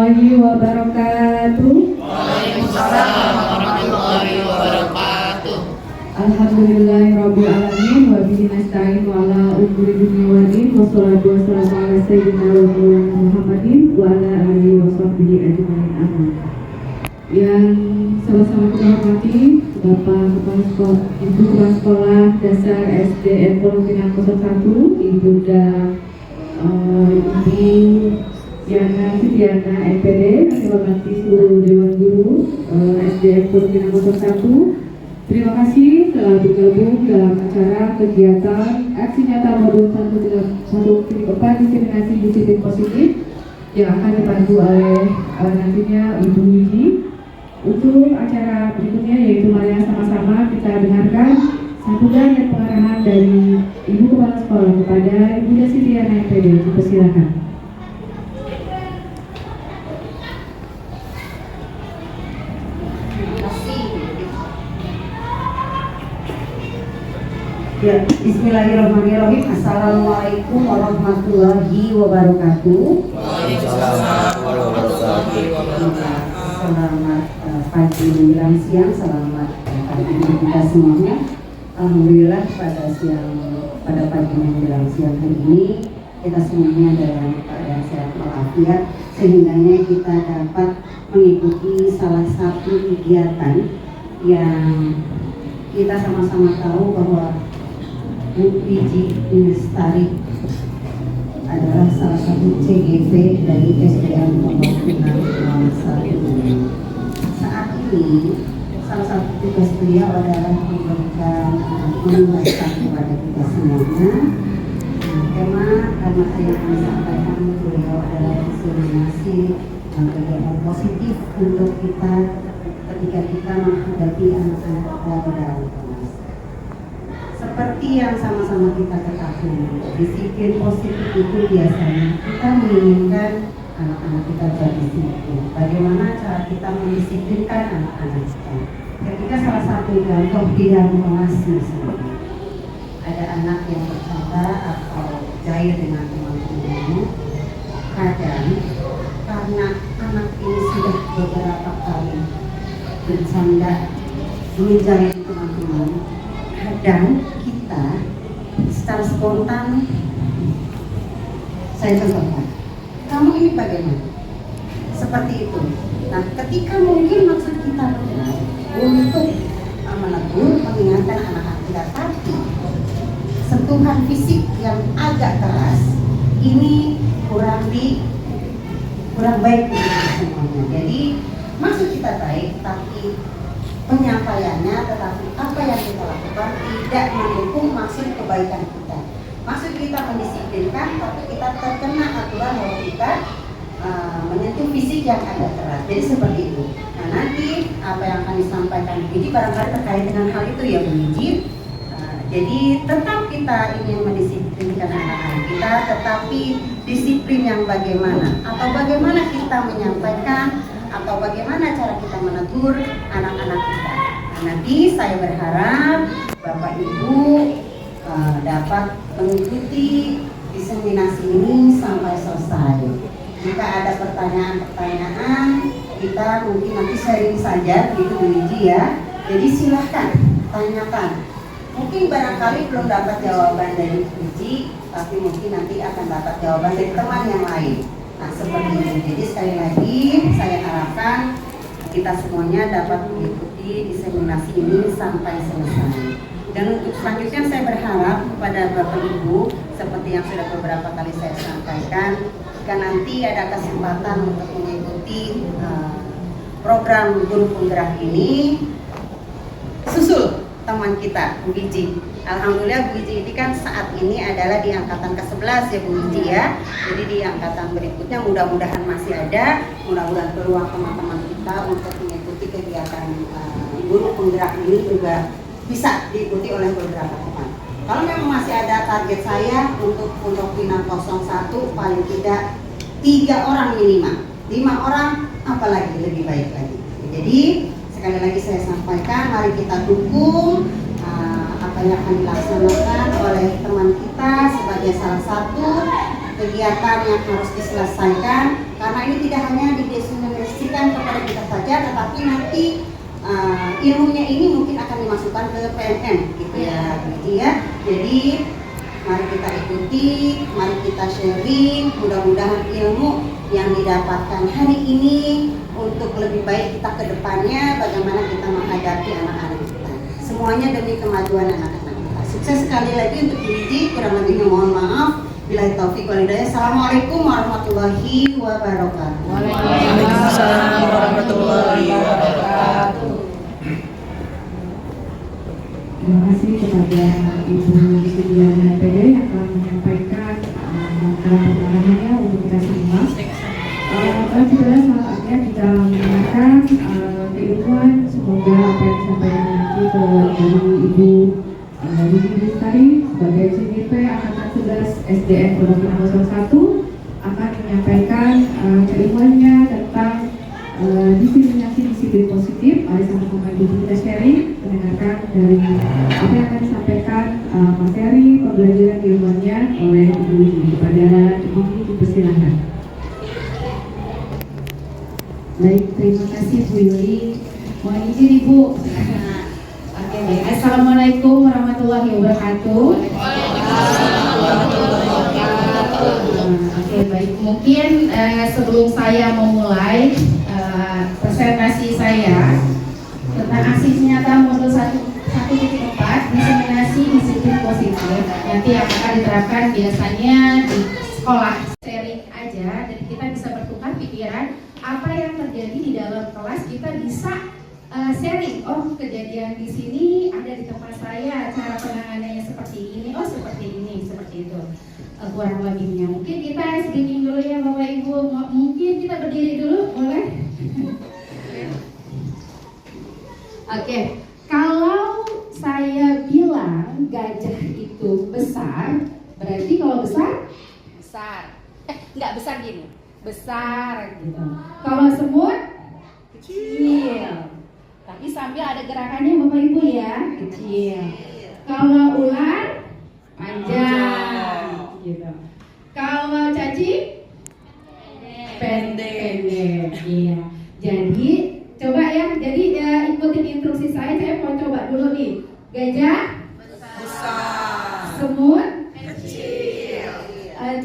warahmatullahi wabarakatuh. Waalaikumsalam warahmatullahi wabarakatuh. Alhamdulillahirabbil alamin wa bihi nasta'in ala umuri dunya wa din wassalatu wassalamu ala sayyidina wa maulana Muhammadin wa ala alihi wa sahbihi ajmain. Amin. Yang sama-sama kita hormati Bapak Kepala Sekolah, Ibu Kepala Sekolah Dasar SDN Pondok Pinang 01, Ibunda Ibu Yana Fitriana MPD, yang saya hormati seluruh Dewan Guru SDN Pondok Pinang 01. Terima kasih telah bergabung dalam acara kegiatan aksi nyata modul 1.4 diskriminasi disiplin positif yang akan dipandu oleh nantinya Ibu Wiji. Untuk acara berikutnya yaitu mari sama-sama kita dengarkan sambutan dan pengarahan dari Ibu Kepala Sekolah kepada Ibu Fitriana MPD. Dipersilakan. Ya, bismillahirrahmanirrahim. Assalamualaikum warahmatullahi wabarakatuh. Waalaikumsalam warahmatullahi wabarakatuh. Selamat pagi menjelang siang, selamat pagi kita semuanya. Alhamdulillah pada pagi menjelang siang hari ini kita semuanya dalam keadaan sehat walafiat, sehingga kita dapat mengikuti salah satu kegiatan yang kita sama-sama tahu bahwa Bu Wiji Lestari adalah salah satu CGV dari SDN Pondok Pinang 01. Saat ini salah satu tugas beliau adalah memberikan menjelaskan kepada kita semuanya tema karena saya akan sampaikan beliau adalah diskriminasi kegiatan positif untuk kita ketika kita menghadapi anak-anak kita dalam kelas. Seperti yang sama-sama kita ketahui, disiplin positif itu biasanya kita menginginkan anak-anak kita berdisiplin. Bagaimana cara kita mendisiplinkan anak-anak kita? Ketika salah satu contoh di dalam kelas misalnya, ada anak yang bercanda atau jahil dengan teman-temannya, kadang karena anak ini sudah beberapa kali bercanda menjahil teman-teman, kadang kita secara spontan saya contohkan, kamu ini bagaimana? Seperti itu. Nah, ketika mungkin maksud kita benar untuk menegur, mengingatkan anak-anak kita, tapi sentuhan fisik yang agak keras ini kurang baik untuk semuanya. Jadi maksud kita baik, tapi penyampaiannya, tetapi apa yang kita lakukan tidak mendukung maksud kebaikan kita. Maksud kita mendisiplinkan, tapi kita terkena aturan bahwa kita menyentuh fisik yang agak keras. Jadi seperti itu. Nah, nanti apa yang akan disampaikan Bu Wiji barangkali terkait dengan hal itu ya Bu Wiji. Jadi tetap kita ingin mendisiplinkan anak-anak kita, tetapi disiplin yang bagaimana? Atau bagaimana kita menyampaikan? Atau bagaimana cara kita menegur anak-anak kita? Nah, nanti saya berharap Bapak Ibu dapat mengikuti diseminasi ini sampai selesai. Jika ada pertanyaan-pertanyaan, kita mungkin nanti sharing saja gitu Bu Wiji ya. Jadi silahkan tanyakan. Mungkin barangkali belum dapat jawaban dari Bu Wiji, tapi mungkin nanti akan dapat jawaban dari teman yang lain. Nah, seperti itu. Jadi sekali lagi saya harapkan kita semuanya dapat mengikuti diseminasi ini sampai selesai. Dan untuk selanjutnya saya berharap kepada Bapak Ibu, seperti yang sudah beberapa kali saya sampaikan, jika nanti ada kesempatan untuk mengikuti program guru penggerak ini, susul teman kita Bu Wiji. Alhamdulillah Bu Wiji ini kan saat ini adalah di angkatan ke-11 ya Bu Wiji ya. Jadi di angkatan berikutnya mudah-mudahan masih ada, mudah-mudahan peluang teman-teman kita untuk mengikuti kegiatan guru penggerak ini juga bisa diikuti oleh beberapa teman. Kalau memang masih ada target saya untuk Pondok Pinang 01 paling tidak 3 orang minimal, 5 orang apalagi lebih baik lagi. Jadi sekali lagi saya sampaikan, mari kita dukung apa yang akan dilaksanakan oleh teman kita sebagai salah satu kegiatan yang harus diselesaikan, karena Karena ini tidak hanya didestinasikan kepada kita saja, tetapi nanti ilmunya ini mungkin akan dimasukkan ke PNM gitu ya. Jadi mari kita ikuti, mari kita sharing, mudah-mudahan ilmu yang didapatkan hari ini untuk lebih baik kita ke depannya, bagaimana kita menghadapi anak-anak kita. Semuanya demi kemajuan anak-anak kita. Sukses sekali lagi untuk Gigi, kurang lebihnya mohon maaf. Billahi taufiq wal hidayah. Assalamualaikum warahmatullahi wabarakatuh. Waalaikumsalam warahmatullahi wabarakatuh. Terima kasih kepada Ibu Sudiana MPD yang telah menyampaikan pengarahannya untuk kita semua. Juga saatnya kita mendengarkan keilmuan, semoga apa yang disampaikan nanti ke Ibu Rudy Lestari sebagai CDP Angkatan 11 SDN Pondok Pinang 01 akan menyampaikan keilmuannya tentang diskriminasi disiplin positif. Mari sama-sama Ibu kita sharing, mendengarkan dari apa yang akan disampaikan materi pembelajaran keilmuannya oleh Ibu Rudy. Kepada Ibu dipersilakan. Baik, terima kasih Bu Yuli. Mohon izin Ibu. Oke, baik. Assalamualaikum warahmatullahi wabarakatuh. Oke, baik. Mungkin sebelum saya memulai presentasi saya tentang aksi nyata modul 1.4 diskriminasi disiplin positif, nanti yang akan diterapkan biasanya di sekolah sharing aja, dan kita bisa bertukar pikiran apa yang terjadi di dalam kelas. Kita bisa sharing, oh kejadian di sini ada di tempat saya, cara penanganannya seperti ini, oh seperti ini, seperti itu. Kurang lebihnya mungkin kita speaking dulu ya Bapak Ibu. Mungkin kita berdiri dulu, boleh? Oke, kalau saya bilang gajah itu besar, berarti kalau besar nggak besar gini, besar gitu. Kalau semut kecil, tapi sambil ada gerakannya Bapak Ibu ya, kecil. Kalau ular panjang gitu. Kalau cacing pendek. Iya. Jadi coba ya, jadi ikutin instruksi saya mau coba dulu nih. Gajah besar, semut kecil,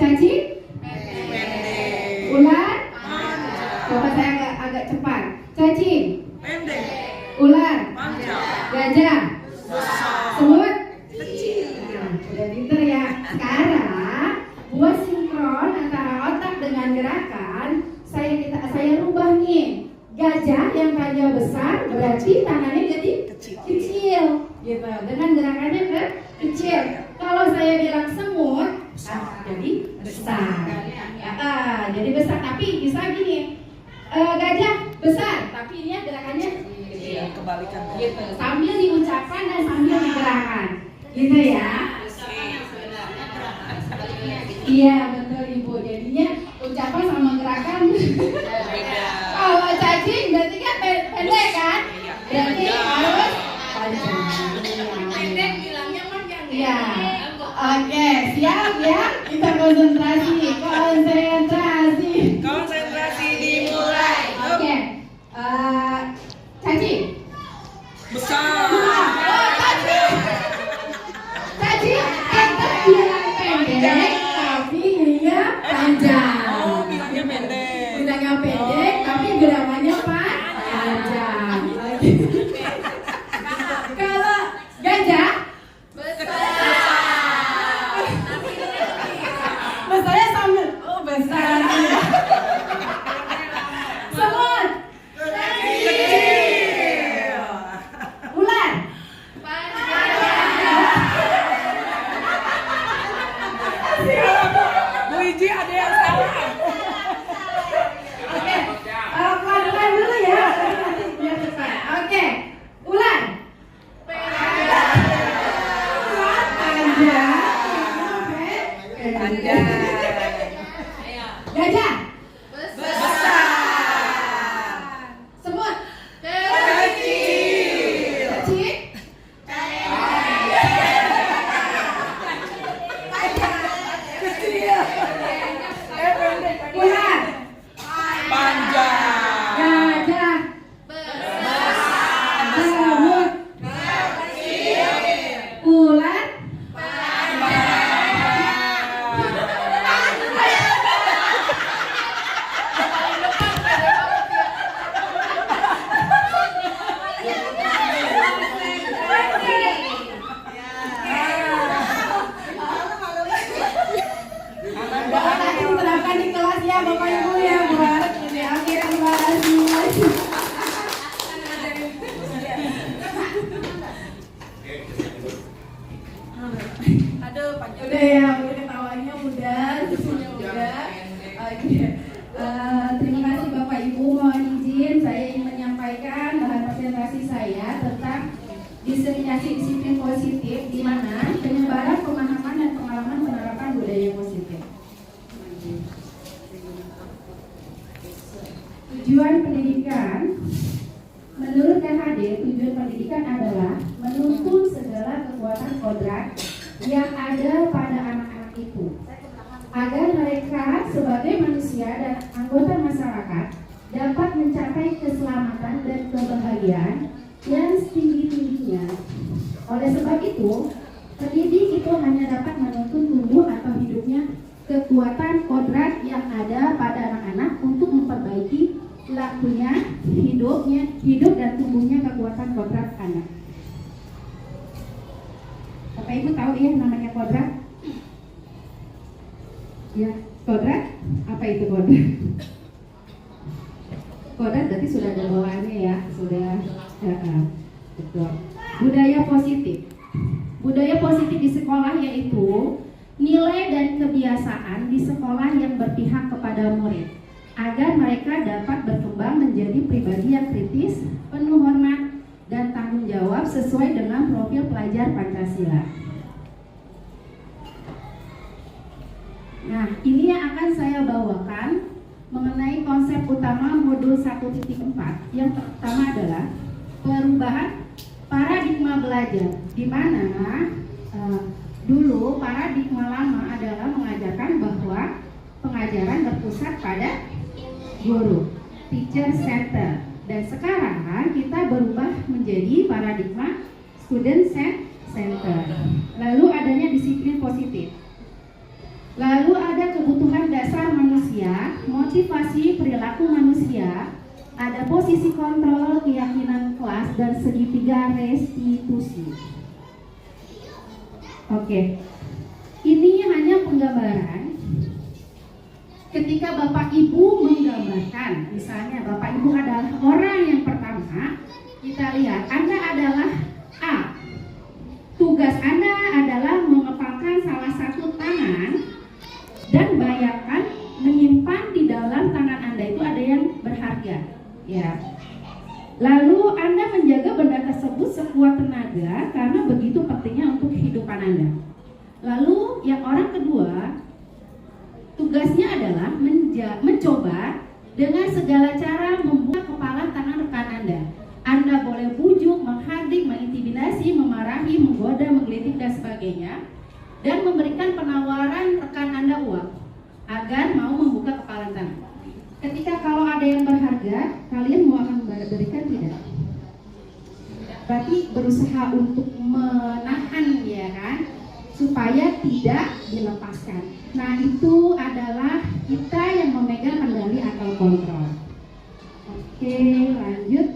cacing pendek, ular panjang. Coba saya agak cepat. Cacing pendek, ular panjang, gajah besar, semut kecil. Nah, udah pinter ya. Sekarang buat sinkron antara otak dengan gerakan, saya rubah nih. Gajah yang tadinya besar berarti tangannya jadi kecil gitu, dengan gerakannya kecil. Kalau saya bilang semut jadi besar. Jadi besar, tapi bisa gini, gajah besar tapi ini gerakannya kecil, Kebalikan gitu, sambil diucapkan dan sambil digerakkan gitu ya. Iya betul Ibu, jadinya ucapan sama gerakan beda. Kalau cacing berarti kan pendek kan? Berarti harus panjang. Pendek bilangnya panjang. Iya. Oke, siap ya? Kita konsentrasi dimulai. Oke. Cacing besar. Cacing kita bilang pendek tapi dia panjang. Bilangnya pendek tapi gerakannya panjang. Kalau gajah besarnya sambil besar. Semut kecil. Ular Bu Iji ada yang salah. Oke, pelan-pelan dulu ya, nanti biar cepat. Oke, ular panjang. Gajah besar. Semut kecil. Cacing kecil. Ular Aduh, panjang. Udah ya, udah ketawanya udah, susunya udah. Oke. Terima kasih Bapak Ibu, mohon izin saya ingin menyampaikan bahan presentasi saya tentang diseminasi disiplin positif, di mana penyebaran pemahaman dan pengalaman penerapan budaya positif. Tujuan pendidikan, menurut KHD, tujuan pendidikan adalah menuntun segala kekuatan kodrat yang ada pada anak-anak itu, agar mereka sebagai manusia dan anggota masyarakat dapat mencapai keselamatan dan kebahagiaan yang setinggi-tingginya. Oleh sebab itu, pendidik itu hanya dapat menuntun tumbuh atau hidupnya kekuatan kodrat yang ada pada anak-anak untuk memperbaiki lakunya, hidup dan tumbuhnya kekuatan kodrat anak. Bapak Ibu tahu ya namanya kodrat? Ya, kodrat? Apa itu kodrat? Kodrat berarti sudah ada bawaannya ya, sudah. Betul. Budaya positif. Budaya positif di sekolah yaitu nilai dan kebiasaan di sekolah yang berpihak kepada murid, agar mereka dapat berkembang menjadi pribadi yang kritis, penuh hormat, dan tanggung jawab sesuai dengan profil pelajar Pancasila. Nah, ini yang akan saya bawakan mengenai konsep utama modul 1.4. Yang pertama adalah perubahan paradigma belajar, di mana dulu paradigma lama adalah mengajarkan bahwa pengajaran berpusat pada guru, teacher center, dan sekarang kita berubah menjadi paradigma student center. Lalu adanya disiplin positif. Lalu ada kebutuhan dasar manusia, motivasi perilaku manusia, ada posisi kontrol, keyakinan kelas, dan segitiga restitusi. Oke, ini hanya penggambaran. Ketika Bapak Ibu menggambarkan, misalnya Bapak Ibu adalah orang yang pertama, kita lihat Anda adalah A. Tugas Anda adalah mengepalkan salah satu tangan, dan bayangkan menyimpan di dalam tangan Anda itu ada yang berharga, ya. Lalu Anda menjaga benda tersebut sekuat tenaga karena begitu pentingnya untuk kehidupan Anda. Lalu yang orang kedua, tugasnya adalah mencoba dengan segala cara membuka kepala tangan rekan Anda. Anda boleh bujuk, menghardik, mengintimidasi, memarahi, menggoda, menggelitik, dan sebagainya, dan memberikan penawaran rekan Anda uang agar mau membuka kepala tangan. Ketika kalau ada yang berharga, kalian mau akan berikan tidak? Berarti berusaha untuk menahan, ya kan, supaya tidak dilepaskan. Nah, itu adalah kita yang memegang kendali atau kontrol. Oke, lanjut.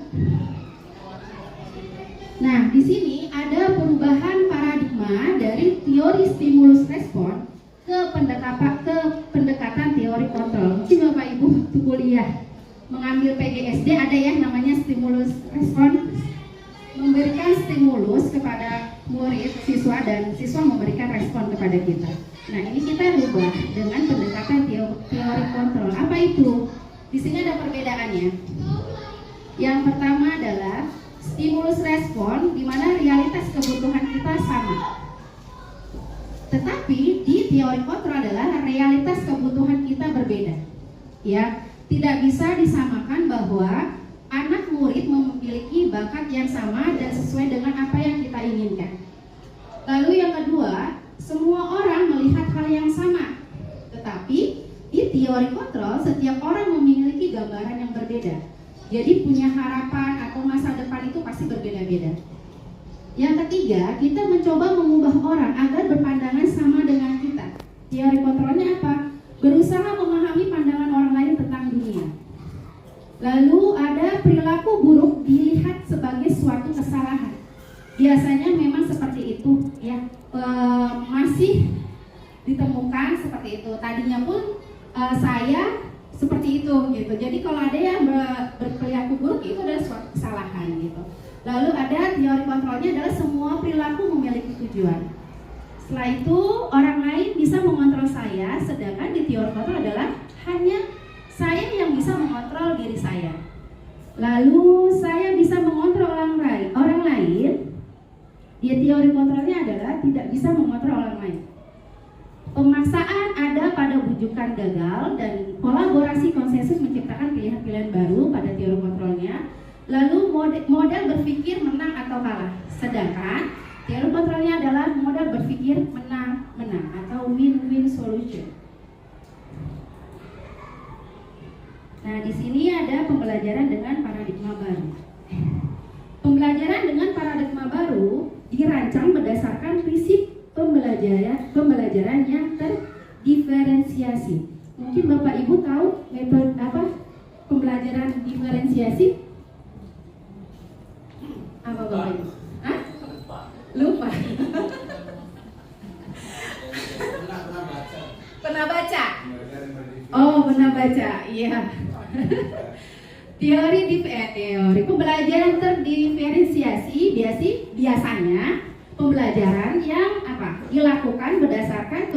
Nah, di sini ada perubahan paradigma dari teori stimulus respon ke pendekatan teori kontrol. Mungkin Bapak Ibu waktu kuliah mengambil PGSD ada ya namanya stimulus respon, memberikan stimulus kepada murid, siswa, dan siswa memberikan respon kepada kita. Nah, ini kita rubah dengan pendekatan teori kontrol. Apa itu? Di sini ada perbedaannya. Yang pertama adalah stimulus respon, di mana realitas kebutuhan kita sama. Tetapi di teori kontrol adalah realitas kebutuhan kita berbeda. Ya, tidak bisa disamakan bahwa anak murid memiliki bakat yang sama dan sesuai dengan apa yang kita inginkan. Lalu yang kedua, semua orang melihat hal yang sama. Tetapi di teori kontrol, setiap orang memiliki gambaran yang berbeda. Jadi punya harapan atau masa depan itu pasti berbeda-beda. Yang ketiga, kita mencoba mengubah orang agar berpandangan sama dengan kita. Teori kontrolnya apa? Berusaha memahami pandangan orang lain tentang dunia. Lalu ada perilaku buruk dilihat sebagai suatu kesalahan. Biasanya memang seperti itu, ya, masih ditemukan seperti itu. Tadinya pun saya seperti itu, gitu. Jadi kalau ada yang berperilaku buruk itu adalah suatu kesalahan, gitu. Lalu ada teori kontrolnya adalah semua perilaku memiliki tujuan. Setelah itu orang lain bisa mengontrol saya, sedangkan di teori kontrol adalah hanya saya yang bisa mengontrol diri saya. Lalu saya bisa mengontrol orang lain. Di teori kontrolnya adalah tidak bisa mengontrol orang lain. Pemaksaan ada pada bujukan gagal dan kolaborasi konsensus menciptakan pilihan-pilihan baru pada teori kontrolnya. Lalu model berpikir menang atau kalah. Sedangkan teori kontrolnya adalah model berpikir menang-menang atau win-win solution. Nah, di sini ada pembelajaran dengan paradigma baru. Pembelajaran dengan paradigma baru dirancang berdasarkan prinsip pembelajaran yang terdiferensiasi. Mungkin Bapak Ibu tahu metode apa pembelajaran diferensiasi? Apa Bapak Ibu? Hah? Lupa. Pernah baca? Oh, pernah baca. Iya. Teori pembelajaran terdiferensiasi biasanya pembelajaran yang dilakukan berdasarkan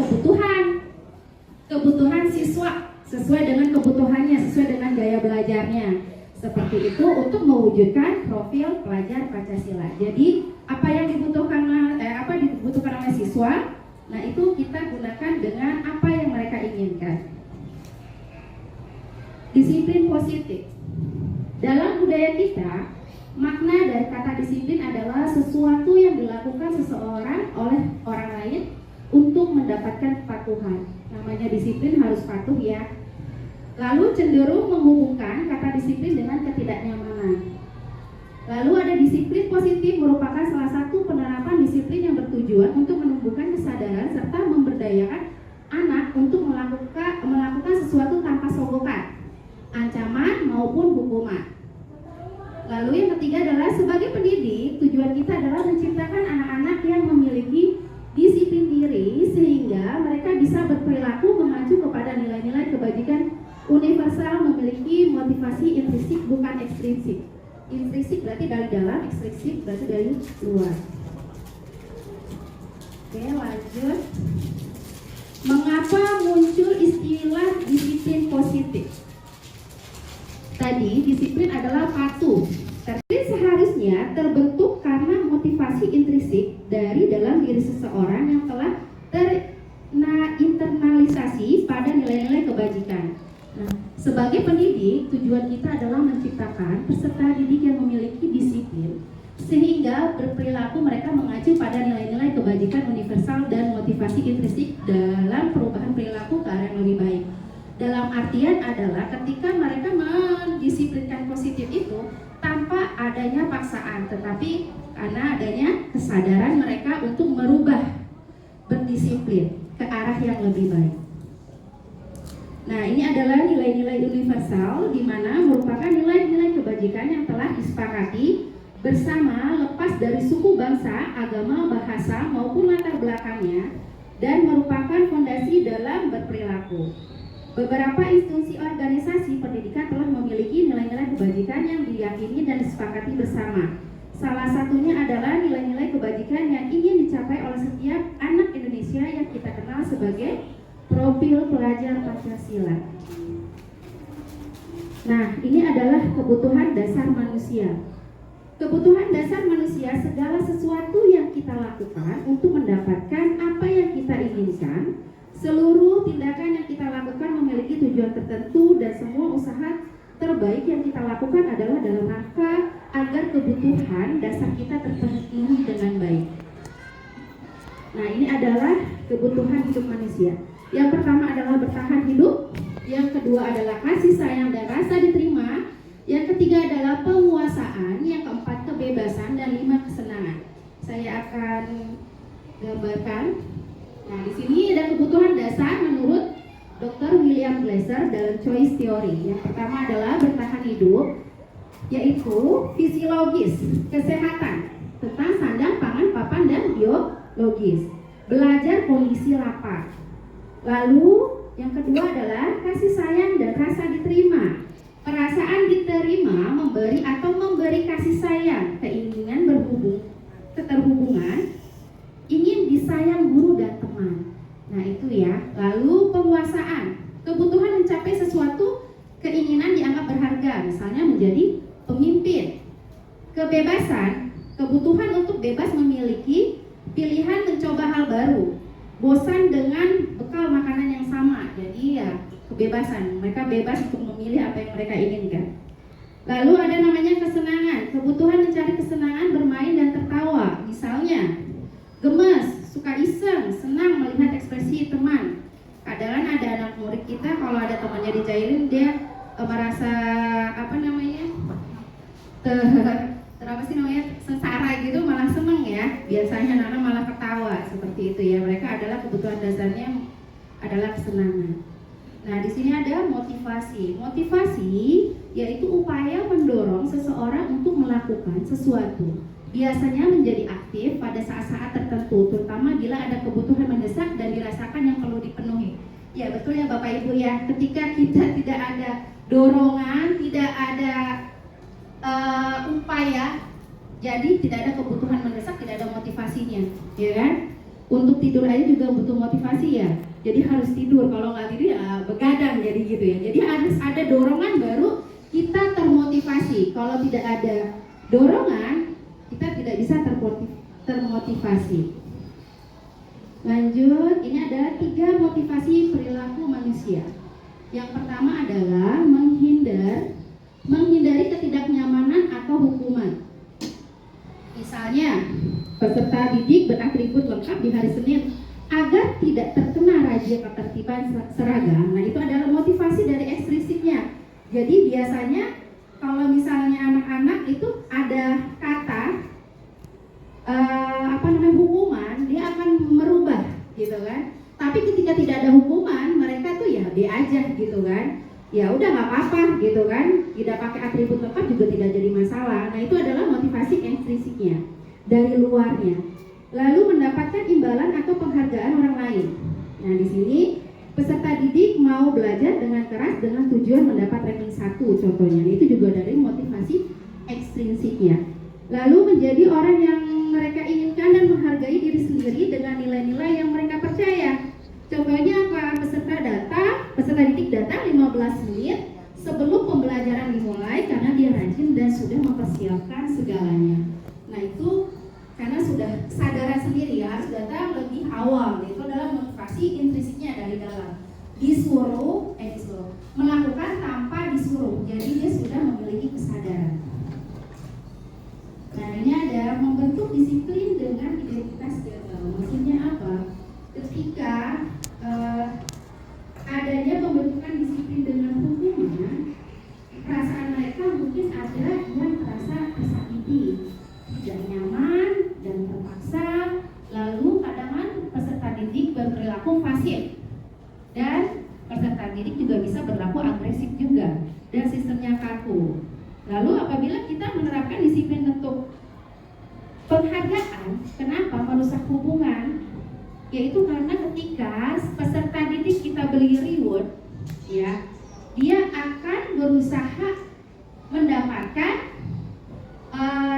kebutuhan siswa sesuai dengan kebutuhannya, sesuai dengan gaya belajarnya. Seperti itu untuk mewujudkan profil pelajar Pancasila. Jadi apa yang dibutuhkan oleh siswa, nah itu kita gunakan dengan apa yang mereka inginkan. Disiplin positif. Dalam budaya kita, makna dari kata disiplin adalah sesuatu yang dilakukan seseorang oleh orang lain untuk mendapatkan kepatuhan. Namanya disiplin harus patuh ya. Lalu cenderung menghubungkan kata disiplin dengan ketidaknyamanan. Lalu ada disiplin positif merupakan salah satu penerapan disiplin yang bertujuan untuk menumbuhkan kesadaran serta memberdayakan anak untuk melakukan sesuatu tanpa sogokan, ancaman maupun hukuman. Lalu yang ketiga adalah sebagai pendidik, tujuan kita adalah menciptakan anak-anak yang memiliki disiplin diri sehingga mereka bisa berperilaku mengacu kepada nilai-nilai kebajikan universal, memiliki motivasi intrinsik bukan ekstrinsik. Intrinsik berarti dari dalam, ekstrinsik berarti dari luar. Oke, lanjut. Mengapa muncul istilah disiplin positif? Tadi disiplin adalah patuh. Tapi seharusnya terbentuk karena motivasi intrinsik dari dalam diri seseorang yang telah terinternalisasi pada nilai-nilai kebajikan. Nah, sebagai pendidik, tujuan kita adalah menciptakan peserta didik yang memiliki disiplin sehingga berperilaku mereka mengacu pada nilai-nilai kebajikan universal dan motivasi intrinsik dalam perubahan perilaku ke arah yang lebih baik. Dalam artian adalah ketika mereka mendisiplinkan positif itu tanpa adanya paksaan, tetapi karena adanya kesadaran mereka untuk merubah berdisiplin ke arah yang lebih baik. Nah, ini adalah nilai-nilai universal di mana merupakan nilai-nilai kebajikan yang telah disepakati bersama lepas dari suku, bangsa, agama, bahasa maupun latar belakangnya dan merupakan fondasi dalam berperilaku. Beberapa institusi organisasi pendidikan telah memiliki nilai-nilai kebajikan yang diyakini dan disepakati bersama. Salah satunya adalah nilai-nilai kebajikan yang ingin dicapai oleh setiap anak Indonesia yang kita kenal sebagai profil pelajar Pancasila. Nah, ini adalah kebutuhan dasar manusia. Kebutuhan dasar manusia, segala sesuatu yang kita lakukan untuk mendapatkan apa yang kita inginkan. Seluruh tindakan yang kita lakukan memiliki tujuan tertentu dan semua usaha terbaik yang kita lakukan adalah dalam rangka agar kebutuhan dasar kita terpenuhi dengan baik. Nah, ini adalah kebutuhan hidup manusia. Yang pertama adalah bertahan hidup, yang kedua adalah kasih sayang dan rasa diterima, yang ketiga adalah penguasaan, yang keempat kebebasan, dan lima kesenangan. Saya akan gambarkan. Nah, di sini ada kebutuhan dasar menurut Dr. William Glasser dalam Choice Theory. Yang pertama adalah bertahan hidup, yaitu fisiologis, kesehatan, tentang sandang, pangan, papan, dan biologis. Belajar kondisi lapar. Lalu yang kedua adalah kasih sayang dan rasa diterima. Perasaan diterima, memberi atau memberi kasih sayang, keinginan keterhubungan, ingin disayang guru dan teman. Nah itu ya. Lalu penguasaan, kebutuhan mencapai sesuatu keinginan dianggap berharga, misalnya menjadi pemimpin. Kebebasan, kebutuhan untuk bebas memiliki pilihan mencoba hal baru. Bosan dengan bekal makanan yang sama, jadi ya kebebasan, mereka bebas untuk memilih apa yang mereka inginkan. Lalu ada namanya kesenangan, kebutuhan mencari kesenangan bermain dan tertawa. Misalnya gemes, suka iseng, senang melihat ekspresi teman. Kadang ada anak murid kita kalau ada temannya dicailin dia merasa apa namanya sengsara gitu, malah seneng ya. Biasanya anak-anak malah ketawa seperti itu ya. Mereka adalah kebutuhan dasarnya adalah kesenangan. Nah di sini ada motivasi. Motivasi yaitu upaya mendorong seseorang untuk melakukan sesuatu. Biasanya menjadi aktif pada saat-saat tertentu, terutama bila ada kebutuhan mendesak dan dirasakan yang perlu dipenuhi. Ya betul ya Bapak Ibu ya. Ketika kita tidak ada dorongan, tidak ada upaya, jadi tidak ada kebutuhan mendesak, tidak ada motivasinya, ya kan? Untuk tidur aja juga butuh motivasi ya. Jadi harus tidur, kalau nggak tidur ya begadang jadi gitu ya. Jadi harus ada dorongan baru kita termotivasi. Kalau tidak ada dorongan, kita tidak bisa termotivasi. Lanjut, ini ada 3 motivasi perilaku manusia. Yang pertama adalah menghindari ketidaknyamanan atau hukuman. Misalnya, peserta didik beratribut lengkap di hari Senin agar tidak terkena razia ketertiban seragam. Nah, itu adalah motivasi dari ekstrinsiknya. Jadi biasanya kalau misalnya anak-anak itu ada kata hukuman, dia akan merubah gitu kan. Tapi ketika tidak ada hukuman, mereka tuh ya be aja gitu kan. Ya udah nggak apa-apa gitu kan, tidak pakai atribut lengkap juga tidak jadi masalah. Nah itu adalah motivasi ekstrinsiknya dari luarnya. Lalu mendapatkan imbalan atau penghargaan orang lain. Nah di sini peserta didik mau belajar dengan keras dengan tujuan mendapat ranking 1 contohnya. Itu juga dari motivasi ekstrinsiknya. Lalu menjadi orang yang mereka inginkan dan menghargai diri sendiri dengan nilai-nilai yang mereka percaya. Contohnya apa? Peserta didik datang 15 menit sebelum pembelajaran dimulai karena dia rajin dan sudah mempersiapkan segalanya. Nah itu karena sudah kesadaran sendiri ya, harus datang lebih awal. Itu adalah motivasi intrinsiknya dari dalam. Disuruh melakukan tanpa disuruh. Jadi dia sudah memiliki kesadaran. Nah ini ada membentuk disiplin dengan identitas gagal. Maksudnya apa? Ketika adanya pembentukan disiplin dengan hukuman, perasaan mereka mungkin ada yang merasa tersakiti, tidak nyaman dan terpaksa. Lalu kadang peserta didik berperilaku pasif dan peserta didik juga bisa berlaku agresif juga dan sistemnya kaku. Lalu apabila kita menerapkan disiplin untuk penghargaan, kenapa merusak hubungan? Yaitu karena ketika peserta didik kita beli reward, ya, dia akan berusaha mendapatkan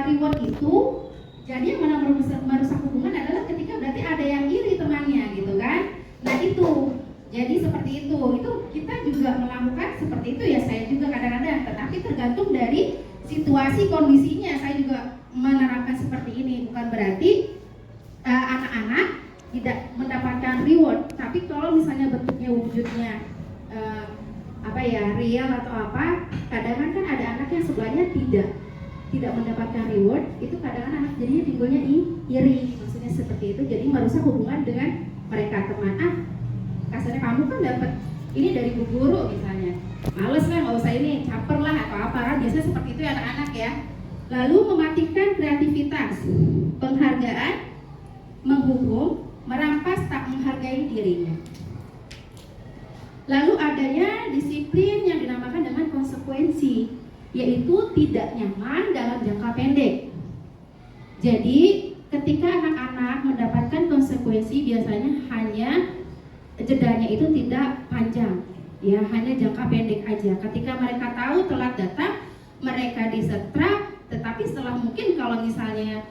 reward itu. Jadi yang merusak hubungan adalah ketika berarti ada yang iri temannya, gitu kan? Nah itu, jadi seperti itu kita juga melakukan seperti itu ya. Saya juga kadang-kadang, tetapi tergantung dari situasi kondisinya. Saya juga menerapkan seperti ini, bukan berarti anak-anak tidak mendapatkan reward, tapi kalau misalnya bentuknya wujudnya real atau apa, kadang kan ada anak yang sebelahnya tidak mendapatkan reward, itu kadang anak jadinya timbulnya iri, maksudnya seperti itu. Jadi merusak hubungan dengan mereka, teman. Kasarnya kamu kan dapat ini dari bu guru misalnya, males lah, nggak usah ini, caper lah atau apa, kan biasanya seperti itu anak-anak ya. Lalu mematikan kreativitas, penghargaan, menghukum, merampas, tak menghargai dirinya. Lalu adanya disiplin yang dinamakan dengan konsekuensi, yaitu tidak nyaman dalam jangka pendek. Jadi ketika anak-anak mendapatkan konsekuensi, biasanya hanya jedanya itu tidak panjang, ya hanya jangka pendek aja. Ketika mereka tahu telat datang, mereka disetrap, tetapi setelah mungkin kalau misalnya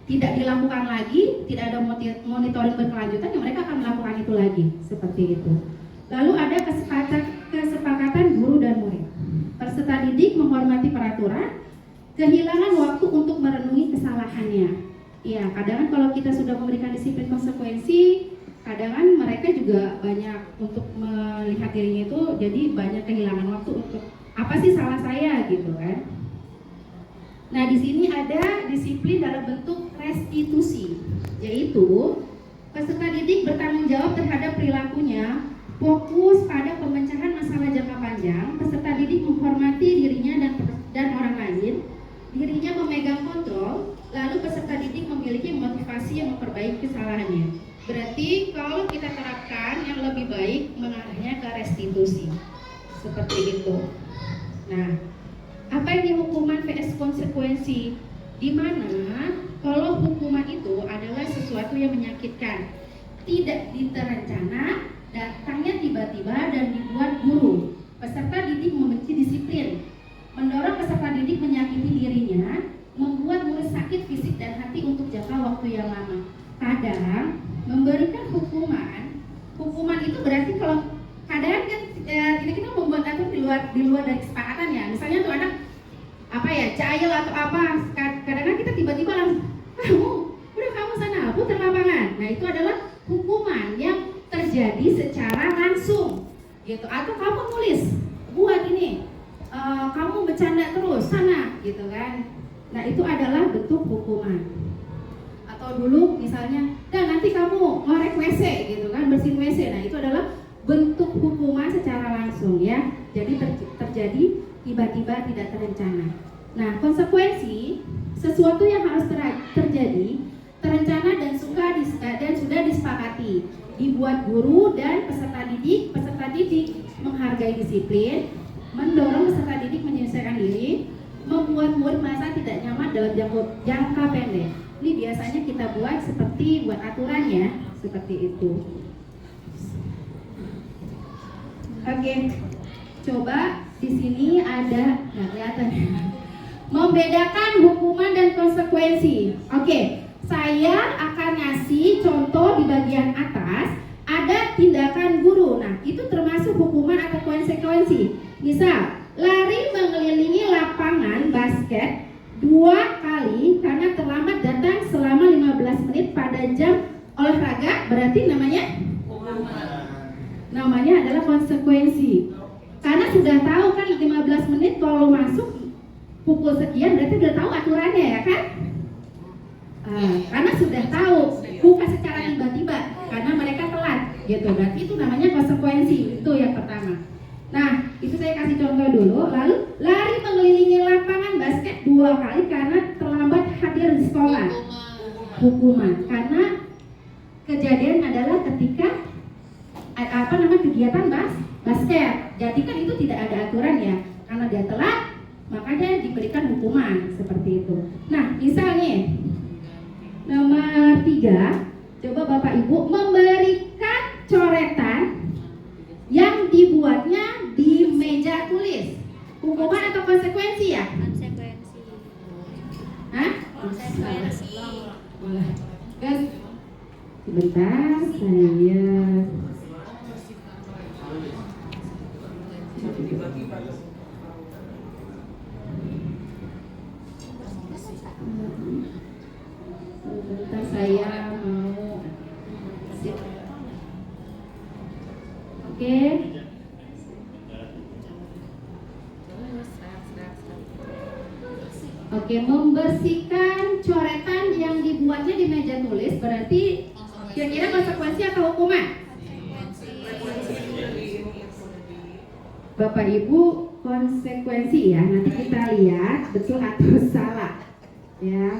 tidak dilakukan lagi, tidak ada monitoring berkelanjutan, ya mereka akan melakukan itu lagi, seperti itu. Lalu ada kesepakatan guru dan murid. Peserta didik menghormati peraturan, kehilangan waktu untuk merenungi kesalahannya. Ya, kadang kalau kita sudah memberikan disiplin konsekuensi, kadang mereka juga banyak untuk melihat dirinya itu, jadi banyak kehilangan waktu untuk apa sih salah saya gitu kan. Nah, di sini ada disiplin dalam bentuk restitusi, yaitu peserta didik bertanggung jawab terhadap perilakunya, fokus pada pemecahan masalah jangka panjang. Peserta didik menghormati dirinya dan orang lain, dirinya memegang kontrol, lalu peserta didik memiliki motivasi yang memperbaiki kesalahannya. Berarti kalau kita terapkan yang lebih baik mengarahnya ke restitusi, seperti itu. Nah, apa ini hukuman vs konsekuensi? Di mana kalau hukuman itu adalah sesuatu yang menyakitkan, tidak diterencana, datangnya tiba-tiba dan dibuat guru. Peserta didik membenci disiplin, mendorong peserta didik menyakiti dirinya, membuat murid sakit fisik dan hati untuk jangka waktu yang lama. Kadang memberikan hukuman itu berarti kalau kadang kan kita membuat aturan di luar dari kesepakatan ya. Misalnya tuh anak apa ya, jahil atau apa, kadang-kadang kita tiba-tiba langsung kamu sana putar lapangan. Nah, itu adalah hukuman yang terjadi secara langsung gitu. Atau kamu tulis buat ini, kamu bercanda terus sana gitu kan. Nah, itu adalah bentuk hukuman. Atau dulu misalnya, dan nanti kamu ngorek WC gitu kan, bersihin WC. Nah, itu adalah bentuk hukuman secara langsung ya. Jadi terjadi tiba-tiba, tidak terencana. Nah, konsekuensi sesuatu yang harus terjadi, terencana dan sudah disepakati, dibuat guru dan peserta didik. Peserta didik menghargai disiplin, mendorong peserta didik menyelesaikan diri, membuat murid merasa tidak nyaman dalam jangka pendek. Ini biasanya kita buat seperti buat aturannya, seperti itu. Oke, coba di sini ada, nggak kelihatan, membedakan hukuman dan konsekuensi. Oke, saya akan ngasih contoh di bagian atas. Ada tindakan guru. Nah, itu termasuk hukuman atau konsekuensi. Misal, lari mengelilingi lapangan basket 2 kali karena terlambat datang selama 15 menit pada jam olahraga, berarti namanya adalah konsekuensi. Karena sudah tahu kan 15 menit kalau masuk pukul sekian, berarti sudah tahu aturannya ya kan? Karena sudah tahu, bukan secara tiba-tiba karena mereka telat gitu. Berarti itu namanya konsekuensi. Itu yang pertama. Nah, itu saya kasih contoh dulu. Lalu lari mengelilingi lapangan basket 2 kali karena terlambat hadir di sekolah. Hukuman. Karena kejadian adalah ketika kegiatan basket. Jadi kan itu tidak ada aturan ya. Karena dia telat, makanya diberikan hukuman seperti itu. Nah, misalnya nomor 3, coba Bapak Ibu memberikan coretan yang dibuatnya di meja tulis. Hukuman atau konsekuensi ya? Konsekuensi. Hah? Konsekuensi. Guys, sebentar saya. Sebentar saya mau. Oke. Oke, membersihkan coretan yang dibuatnya di meja tulis berarti kira-kira konsekuensi atau hukuman? Bapak Ibu, konsekuensi ya. Nanti kita lihat betul atau salah. Ya.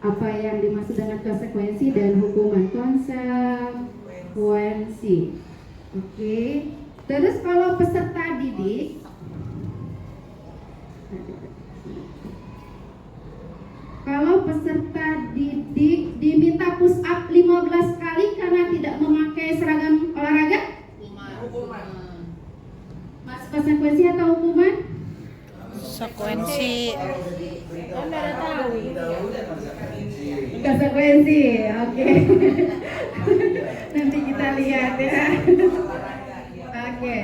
Apa yang dimaksud dengan konsekuensi dan hukuman? Konsekuensi. Oke. Terus kalau peserta didik, diminta push up 15 kali karena tidak memakai seragam olahraga? Mas, konsekuensi atau hukuman? Konsekuensi. konsekuensi. Oke. Nanti kita lihat ya. Oke.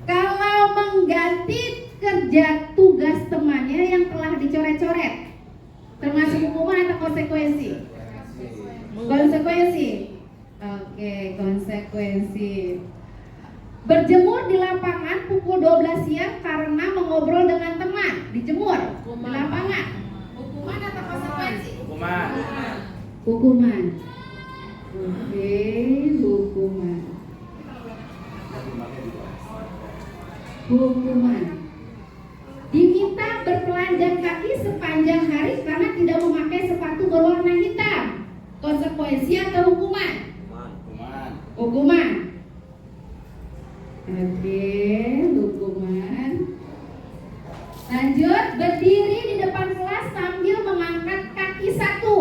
Kalau mengganti kerja tugas temannya yang telah dicoret-coret, termasuk hukuman atau konsekuensi? Konsekuensi. Oke, konsekuensi. Berjemur di lapangan pukul 12 siang karena mengobrol dengan teman. Dijemur di lapangan. Hukuman atau konsekuensi? Hukuman. Hukuman. Oke, hukuman. Hukuman. Diminta bertelanjang kaki sepanjang hari karena tidak memakai sepatu berwarna hitam. Konsekuensi atau hukuman? Hukuman. Hukuman. Oke, hukuman. Lanjut, berdiri di depan kelas sambil mengangkat kaki satu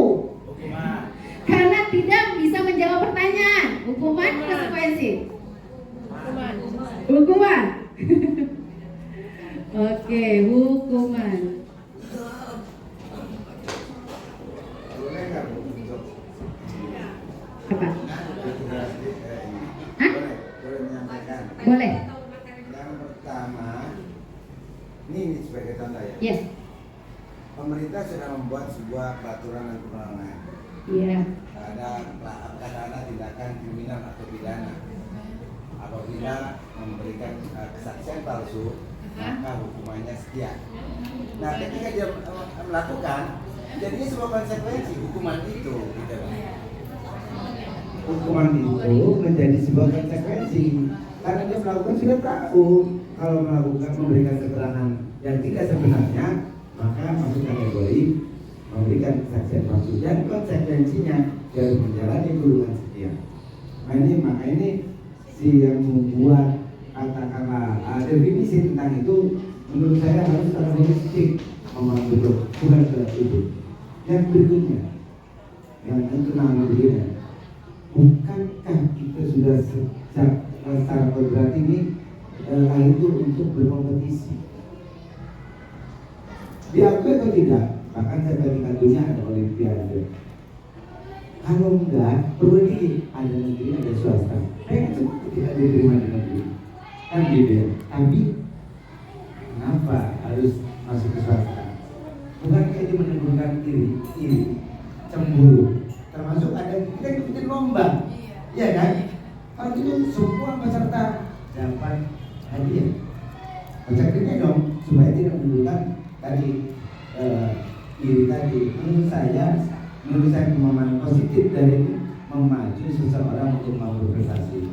Hukuman. karena tidak bisa menjawab pertanyaan. Hukuman, konsekuensi? Hukuman. Hukuman. Oke, hukuman. Apa? Hah? Boleh menyampaikan. Boleh. Yang pertama, ini sebagai contoh ya. Yes. Pemerintah sudah membuat sebuah peraturan dan perundangan. Iya. Ada tindakan kriminal atau pidana. Apabila memberikan kesaksian palsu, maka hukumannya sekian. Nah, ketika dia melakukan, jadinya sebuah konsekuensi hukuman itu. Gitu. Hukuman itu menjadi sebuah konsekuensi karena dia melakukan sudah tahu kalau melakukan memberikan keterangan yang tidak sebenarnya, maka masuk kategori memberikan kesaksian palsu dan konsekuensinya dia harus menjalani kurungan sekian. Maka ini si yang membuat katakanlah definisi tentang itu menurut saya harus secara holistik memang bukan ke itu. Yang berikutnya yang keenam begini, bukankah kita sudah sejak secara berat ini itu untuk berkompetisi? Diakui atau tidak? Bahkan saya bandingkan dunia ada olimpiade. Kalau enggak, perlu di ada negeri, ada swasta. Pengen semua tidak diterima di negeri. Kan gitu ya. Tapi kenapa harus masuk ke swasta? Bukankah ini menimbulkan iri, cemburu? Termasuk ada kita ikutin lomba, iya kan? Kalau itu semua peserta dapat hadiah. Konsekuensinya dong supaya tidak menimbulkan tadi iri tadi. Menurut saya pemahaman positif dari memacu seseorang untuk mau berprestasi.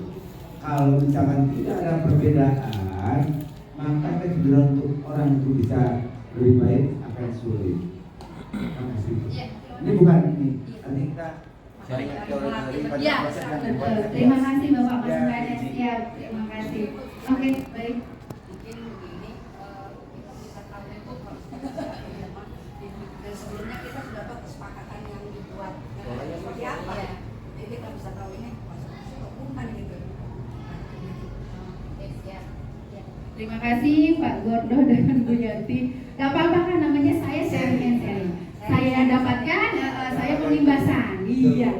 Kalau misalkan tidak ada perbedaan, maka kejujuran untuk orang itu bisa lebih baik akan sulit. Terima kasih. Ini bukan ini. Nanti kita Ya, betul. Terima kasih Bapak masukannya. Siap, terima kasih. Oke, baik. Mungkin begini, kita tahu itu dan sebelumnya kita sudah tahu kesepakatan yang dibuat seperti apa. Jadi kita bisa tahu ini hukuman gitu. Terima kasih Pak Gordo dan Bu Yanti. Gak apa-apa kan namanya saya sharing. Saya dapatkan, saya pelimbasan. Iya.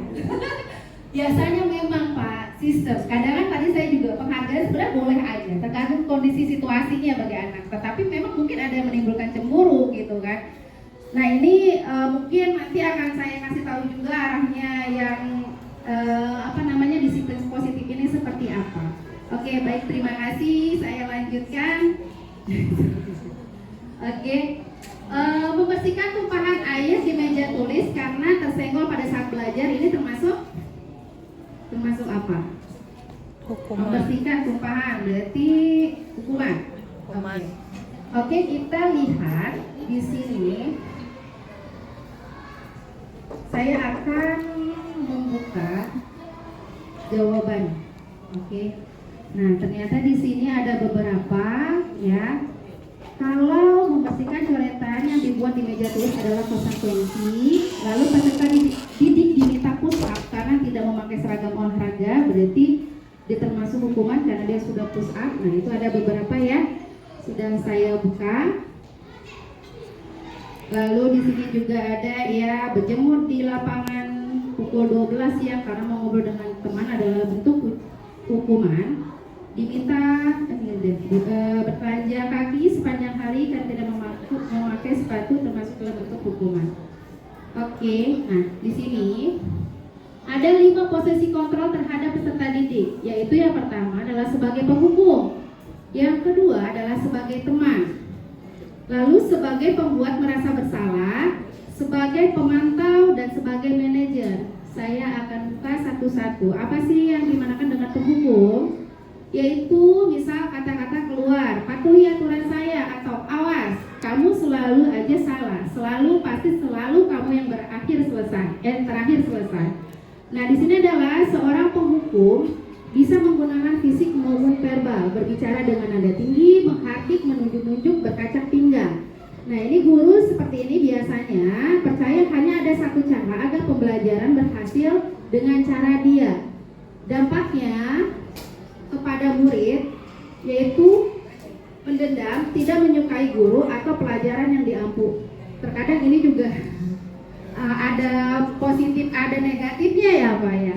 Biasanya memang Pak sistem. Kadang kan tadi saya juga penghargaan sebenarnya boleh aja, tergantung kondisi situasinya bagi anak. Tetapi memang mungkin ada yang menimbulkan cemburu gitu kan. Nah ini mungkin nanti akan saya kasih tahu juga arahnya yang disiplin positif ini seperti apa. Oke, baik, terima kasih. Saya lanjutkan. Oke. Membersihkan tumpahan air di meja tulis karena tersenggol pada saat belajar ini termasuk apa? Hukuman. Membersihkan tumpahan berarti hukuman. Hukuman. Oke, kita lihat di sini. Saya akan membuka jawaban. Oke. Nah, ternyata di sini ada beberapa ya. Kalau membersihkan coretan yang dibuat di meja tulis adalah konsekuensi, lalu peserta didik diminta push up karena tidak memakai seragam olahraga, berarti dia termasuk hukuman karena dia sudah push up. Nah, itu ada beberapa ya. Sudah saya buka. Lalu di sini juga ada ya berjemur di lapangan pukul 12 siang karena mau ngobrol dengan teman adalah bentuk hukuman. Diminta bertelanjang kaki sepanjang hari dan tidak memakai sepatu termasuk dalam bentuk hukuman. Oke, nah di sini ada 5 posisi kontrol terhadap peserta didik, yaitu yang pertama adalah sebagai penghukum, yang kedua adalah sebagai teman, lalu sebagai pembuat merasa bersalah, sebagai pemantau, dan sebagai manajer. Saya akan buka satu-satu. Apa sih yang dimanakan dengan penghukum? Yaitu misal kata-kata keluar, patuhi aturan saya, atau awas, kamu selalu aja salah, pasti selalu kamu yang terakhir selesai. Nah, di sini adalah seorang penghukum bisa menggunakan fisik maupun verbal, berbicara dengan nada tinggi, menghardik, menunjuk-nunjuk, berkacak pinggang. Nah, ini guru seperti ini biasanya percaya hanya ada satu cara agar pembelajaran berhasil dengan cara dia. Dampaknya kepada murid yaitu mendendam, tidak menyukai guru atau pelajaran yang diampu. Terkadang ini juga ada positif, ada negatifnya ya Pak ya.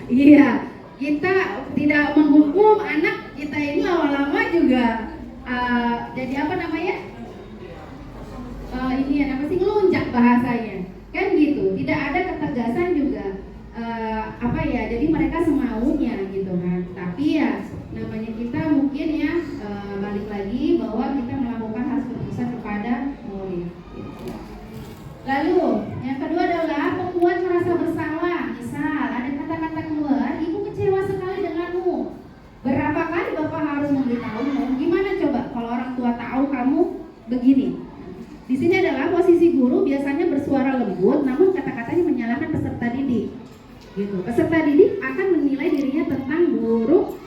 Iya, kita tidak menghukum anak kita ini lama-lama juga jadi apa namanya? Ini apa sih, ngelunjak bahasanya. Kan gitu, tidak ada ketegasan juga. Jadi mereka semaunya gitu kan. Tapi ya namanya kita mungkin ya balik lagi bahwa kita melakukan hal keputusan kepada murid gitu. Lalu yang kedua adalah membuat merasa bersalah. Misal ada kata-kata keluar, ibu kecewa sekali denganmu. Berapa kali bapak harus memberitahumu? Gimana coba kalau orang tua tahu kamu begini? Di sini adalah posisi guru biasanya bersuara lembut, namun kata-katanya menyalahkan peserta didik. Gitu. Peserta didik akan menilai dirinya tentang buruk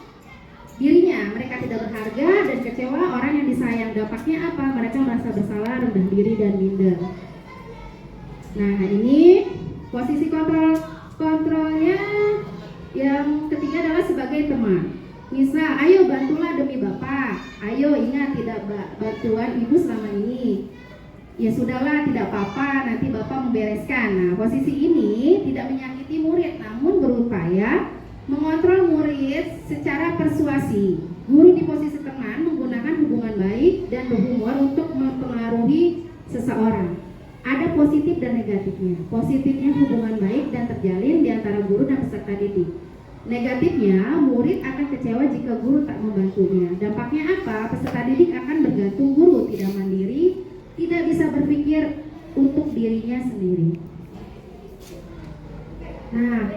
dirinya, mereka tidak berharga dan kecewa orang yang disayang. Dampaknya apa? Mereka merasa bersalah, rendah diri dan minder. Nah, ini posisi kontrolnya. Yang ketiga adalah sebagai teman. Misal, ayo bantulah demi bapak. Ayo ingat tidak bantuan ibu selama ini. Ya sudahlah, tidak apa-apa, nanti bapak membereskan. Nah, posisi ini tidak menyakiti murid, namun berupaya mengontrol murid secara persuasi. Guru di posisi teman menggunakan hubungan baik dan berhumor untuk mempengaruhi seseorang. Ada positif dan negatifnya. Positifnya hubungan baik dan terjalin di antara guru dan peserta didik. Negatifnya, murid akan kecewa jika guru tak membantunya. Dampaknya apa? Peserta didik akan bergantung guru, tidak mandiri, tidak bisa berpikir untuk dirinya sendiri. Nah,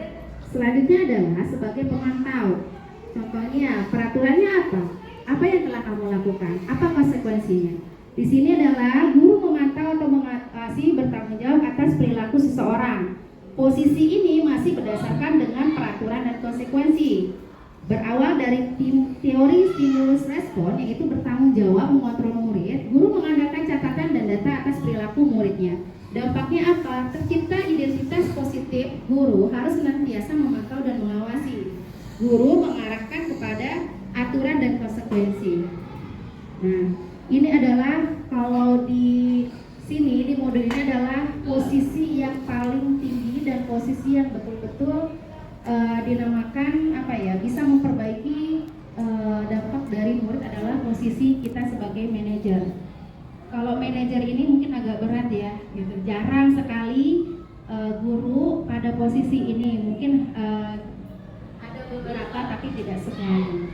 selanjutnya adalah sebagai pemantau. Contohnya, peraturannya apa? Apa yang telah kamu lakukan? Apa konsekuensinya? Di sini adalah guru memantau atau mengatasi, bertanggung jawab atas perilaku seseorang. Posisi ini masih berdasarkan dengan peraturan dan konsekuensi. Berawal dari teori stimulus respon, yaitu bertanggung jawab mengontrol murid, guru mengandalkan catatan dan data atas perilaku muridnya. Dampaknya apa? Tercipta identitas positif. Guru harus senantiasa memantau dan mengawasi. Guru mengarahkan kepada aturan dan konsekuensi. Nah, ini adalah kalau di sini di model ini adalah posisi yang paling tinggi dan posisi yang betul-betul dinamakan bisa memperbaiki dampak dari murid adalah posisi kita sebagai manajer. Kalau manajer ini mungkin agak berat ya, gitu. Jarang sekali guru pada posisi ini, mungkin ada beberapa tapi tidak semuanya.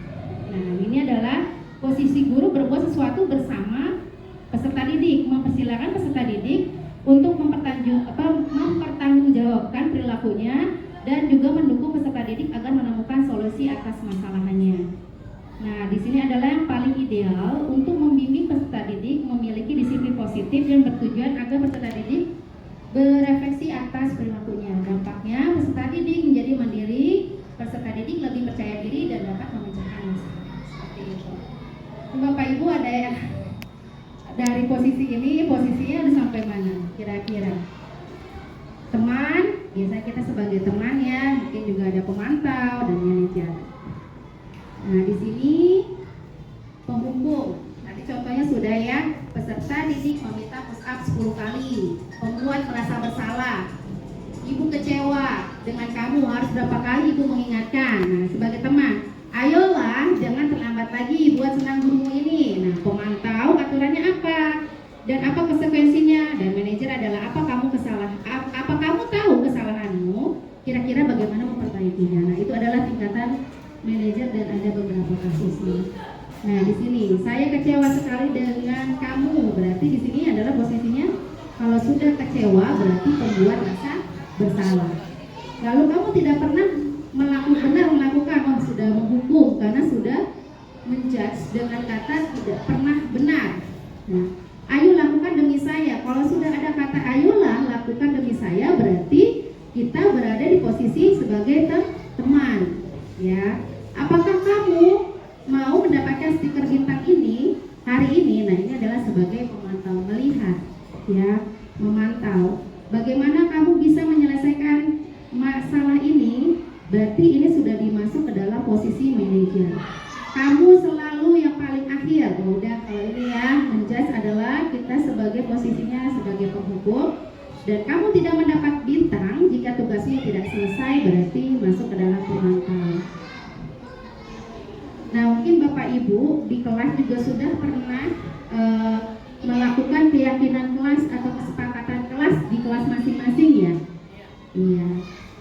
Nah, ini adalah posisi guru berbuat sesuatu bersama peserta didik, mempersilahkan peserta didik untuk mempertanggungjawabkan perilakunya dan juga mendukung peserta didik agar menemukan solusi atas masalahnya. Nah, di sini adalah yang paling ideal untuk membimbing peserta didik memiliki disiplin positif yang bertujuan agar peserta didik berefleksi atas perilakunya. Dampaknya peserta didik menjadi mandiri, peserta didik lebih percaya diri dan dapat memecahkan masalah. Seperti itu. Bapak Ibu, ada yang dari posisi ini, posisinya udah sampai mana kira-kira? Teman, biasanya kita sebagai teman ya, mungkin juga ada pemantau dan manajer. Nah, di sini penghukum. Tadi contohnya sudah ya, peserta didik meminta push up 10 kali, pembuat merasa bersalah, ibu kecewa, dengan kamu, harus berapa kali ibu mengingatkan. Nah, sebagai teman, ayolah jangan terlambat lagi buat senang gurumu ini. Nah, pemantau aturannya apa dan apa konsekuensinya, dan manajer adalah apa kamu tahu kesalahanmu, kira-kira bagaimana memperbaikinya. Nah, itu adalah tingkatan manajer dan ada beberapa kasusnya. Nah, di sini saya kecewa sekali dengan kamu, berarti di sini adalah posisinya kalau sudah kecewa berarti pembuat rasa bersalah. Lalu kamu tidak pernah melakukan, sudah menghukum karena sudah menjudge dengan kata tidak pernah benar. Nah, ayo lakukan demi saya. Kalau sudah ada kata ayolah lakukan demi saya, berarti kita berada di posisi sebagai teman. Ya, apakah kamu mau mendapatkan stiker bintang ini hari ini? Nah, ini adalah sebagai pemantau, melihat, ya, memantau. Bagaimana kamu bisa menyelesaikan masalah ini? Berarti ini sudah dimasuk ke dalam posisi manajer. Kamu selalu yang paling akhir. Oh, udah kalau ini ya, menjudge adalah kita sebagai posisinya sebagai penghukum, dan kamu tidak mendapat bintang jika tugasnya tidak selesai, berarti masuk ke dalam pemantau. Nah, mungkin Bapak Ibu di kelas juga sudah pernah melakukan keyakinan kelas atau kesepakatan kelas di kelas masing-masing ya. Iya,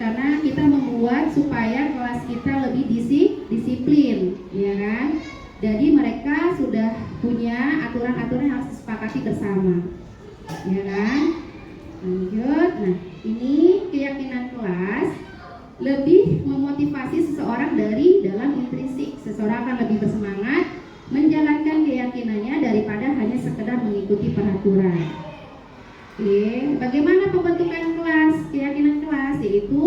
karena kita membuat supaya kelas kita lebih disiplin, ya kan? Jadi mereka sudah punya aturan-aturan yang harus disepakati bersama, ya kan? Lanjut, nah ini keyakinan kelas lebih memotivasi seseorang dari dalam intrinsik. Seseorang akan lebih bersemangat menjalankan keyakinannya daripada hanya sekedar mengikuti peraturan. Oke, bagaimana pembentukan kelas? Keyakinan kelas yaitu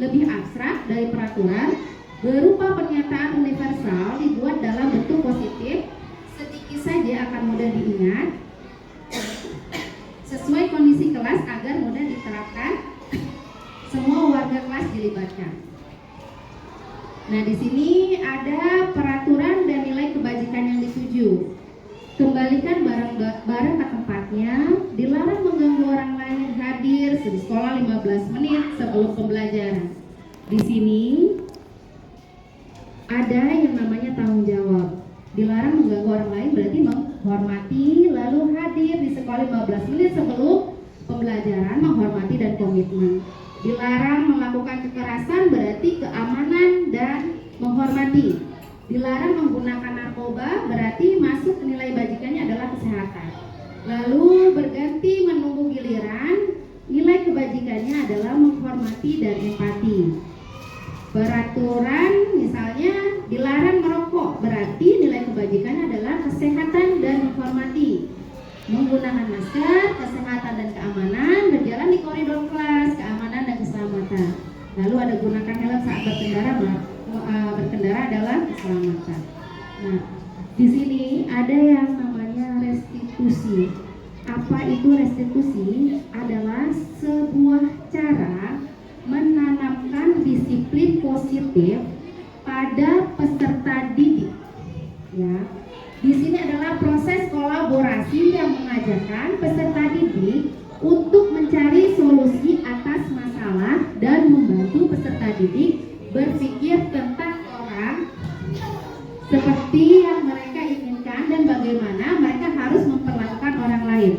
lebih abstrak dari peraturan, berupa pernyataan universal dibuat dalam bentuk positif, sedikit saja akan mudah diingat, sesuai kondisi kelas agar mudah diterapkan, semua warga kelas dilibatkan. Nah, di sini ada peraturan dan nilai kebajikan yang dituju. Kembalikan barang ke tempatnya, dilarang mengganggu orang lain, hadir di sekolah 15 menit sebelum pembelajaran. Di sini ada yang namanya tanggung jawab. Dilarang mengganggu orang lain berarti menghormati, lalu hadir di sekolah 15 menit sebelum pembelajaran, menghormati dan komitmen. Dilarang melakukan kekerasan berarti keamanan dan menghormati. Dilarang menggunakan narkoba berarti masuk nilai bajikannya adalah kesehatan. Lalu berganti menunggu giliran, nilai kebajikannya adalah menghormati dan empati. Peraturan misalnya dilarang merokok berarti nilai kebajikannya adalah kesehatan dan menghormati. Menggunakan masker, kesehatan dan keamanan, berjalan di koridor kelas, keamanan dan keselamatan. Lalu ada gunakan helm saat berkendara adalah keselamatan. Nah, di sini ada yang namanya restitusi. Apa itu restitusi? Adalah sebuah cara menanamkan disiplin positif pada peserta didik. Ya, di sini adalah proses kolaborasi yang mengajarkan peserta didik untuk mencari solusi atas masalah dan membantu peserta didik berpikir tentang orang seperti yang mereka inginkan dan bagaimana mereka harus memperlakukan orang lain.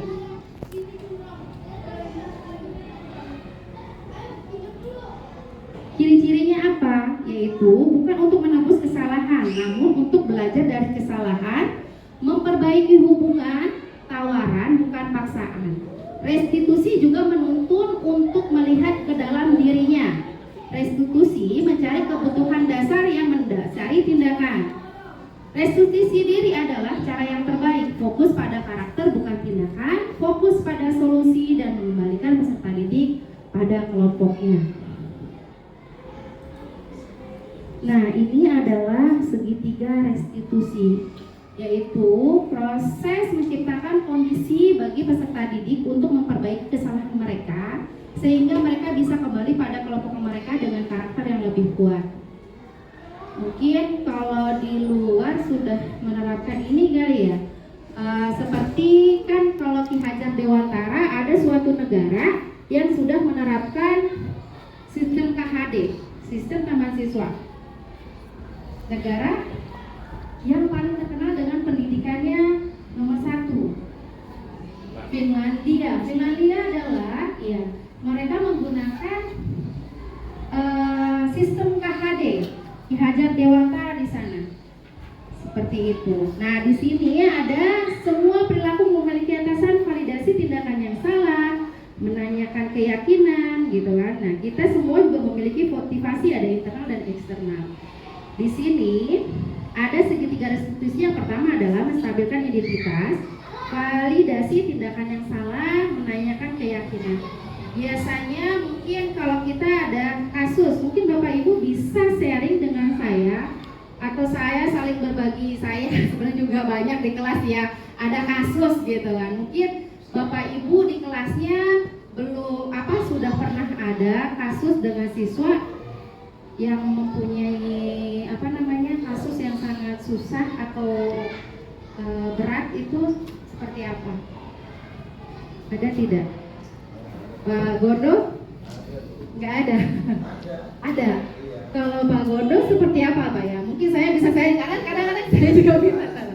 Ciri-cirinya apa? Yaitu bukan untuk menebus kesalahan, namun untuk belajar dari kesalahan, memperbaiki hubungan, tawaran bukan paksaan. Restitusi juga menuntun untuk melihat ke dalam dirinya. Restitusi mencari kebutuhan dasar yang mendasari tindakan. Restitusi diri adalah cara yang terbaik, fokus pada karakter bukan tindakan, fokus pada solusi dan mengembalikan peserta didik pada kelompoknya. Nah, ini adalah segitiga restitusi, yaitu proses menciptakan kondisi bagi peserta didik untuk memperbaiki kesalahan mereka sehingga mereka bisa kembali pada kelompok mereka dengan karakter yang lebih kuat. Mungkin kalau di luar sudah menerapkan ini kali ya, seperti kan kalau Ki Hajar Dewantara ada suatu negara yang sudah menerapkan sistem sistem KHD, sistem taman siswa. Negara yang paling terkenal dengan pendidikannya nomor 1, Finlandia. Finlandia adalah ya mereka menggunakan sistem KHD, Ki Hajar Dewantara di sana. Seperti itu. Nah, di sini ada semua perilaku memiliki atasan, validasi tindakan yang salah, menanyakan keyakinan, gitu kan. Nah, kita semua juga memiliki motivasi, ada internal dan eksternal. Di sini ada segitiga restitusi. Yang pertama adalah menstabilkan identitas, validasi tindakan yang salah, menanyakan keyakinan. Biasanya mungkin kalau kita ada kasus, mungkin Bapak Ibu bisa sharing dengan saya, atau saya saling berbagi. Saya sebenarnya juga banyak di kelas ya, ada kasus gitu kan. Mungkin Bapak Ibu di kelasnya belum sudah pernah ada kasus dengan siswa yang mempunyai kasus yang sangat susah atau berat, itu seperti apa? Ada tidak? Pak Gondo? Nggak ada. Ada. Kalau Pak Gondo seperti apa Pak ya? Mungkin saya bisa karena kadang-kadang saya juga bisa tahu.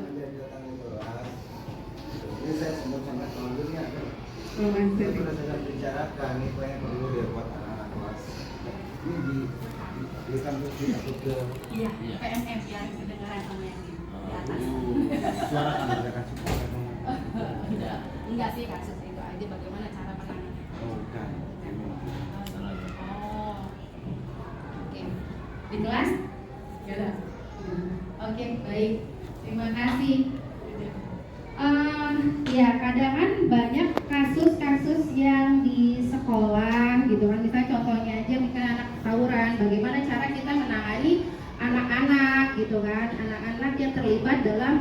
Ini saya sebut sangat menurutnya. Itu sudah saya bicarakan itu yang perlu dibuat anak-anak kelas. Ini di kampus di atau ke Iya, PMF yang kedengaran sama yang di atas. suara kan ada kasih Enggak sih, kasus itu aja bagaimana cara penanganan. Oh, bukan. Oh. Oke. Di kelas? Enggak ada. Oke, baik. Terima kasih. Ya, kadang kan banyak kasus-kasus yang di sekolah gitu kan. Misalnya contohnya aja misalnya anak tawuran, bagaimana cara kita menangani anak-anak gitu kan. Anak-anak yang terlibat dalam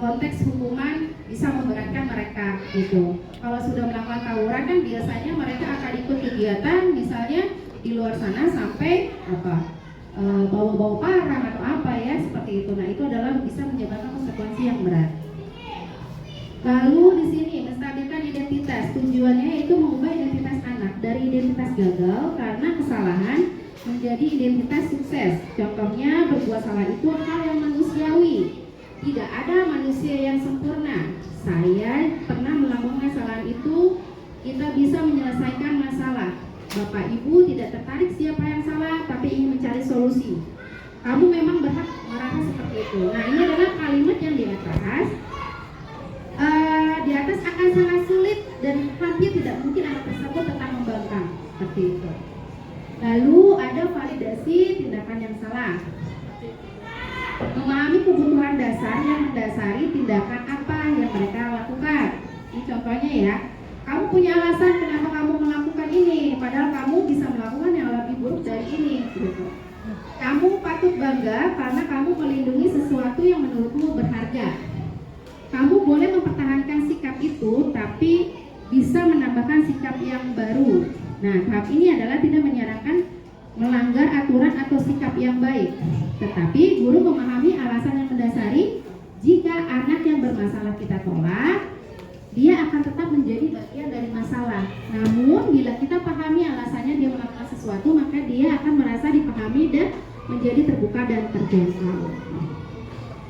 konteks hukuman bisa memberatkan mereka gitu. Kalau sudah melakukan tawuran kan biasanya mereka akan ikut kegiatan misalnya di luar sana sampai bawa-bawa parang atau apa ya seperti itu. Nah, itu adalah bisa menyebabkan konsekuensi yang berat. Lalu di sini menstabilkan identitas, tujuannya yaitu mengubah identitas anak dari identitas gagal karena kesalahan menjadi identitas sukses. Contohnya berbuat salah itu hal yang manusiawi. Tidak ada manusia yang sempurna. Saya pernah melakukan kesalahan itu, kita bisa menyelesaikan masalah. Bapak Ibu tidak tertarik siapa yang salah, tapi ingin mencari solusi. Kamu memang berhak merasa seperti itu. Nah, ini adalah kalimat yang di atas akan sangat sulit dan hampir tidak mungkin anak tersebut tetap membangkang seperti itu. Lalu ada validasi tindakan yang salah. Memahami kebutuhan dasar yang mendasari tindakan apa yang mereka lakukan. Ini contohnya ya, kamu punya alasan kenapa kamu melakukan ini, padahal kamu bisa melakukan yang lebih buruk dari ini. Gitu. Kamu patut bangga karena kamu melindungi sesuatu yang menurutmu berharga. Kamu boleh mempertahankan sikap itu, tapi bisa menambahkan sikap yang baru. Nah, tahap ini adalah tidak menyarankan melanggar aturan atau sikap yang baik. Tetapi guru memahami alasan yang mendasari. Jika anak yang bermasalah kita tolak, dia akan tetap menjadi bagian dari masalah. Namun, bila kita pahami alasannya dia melakukan sesuatu, maka dia akan merasa dipahami dan menjadi terbuka dan terjangkau.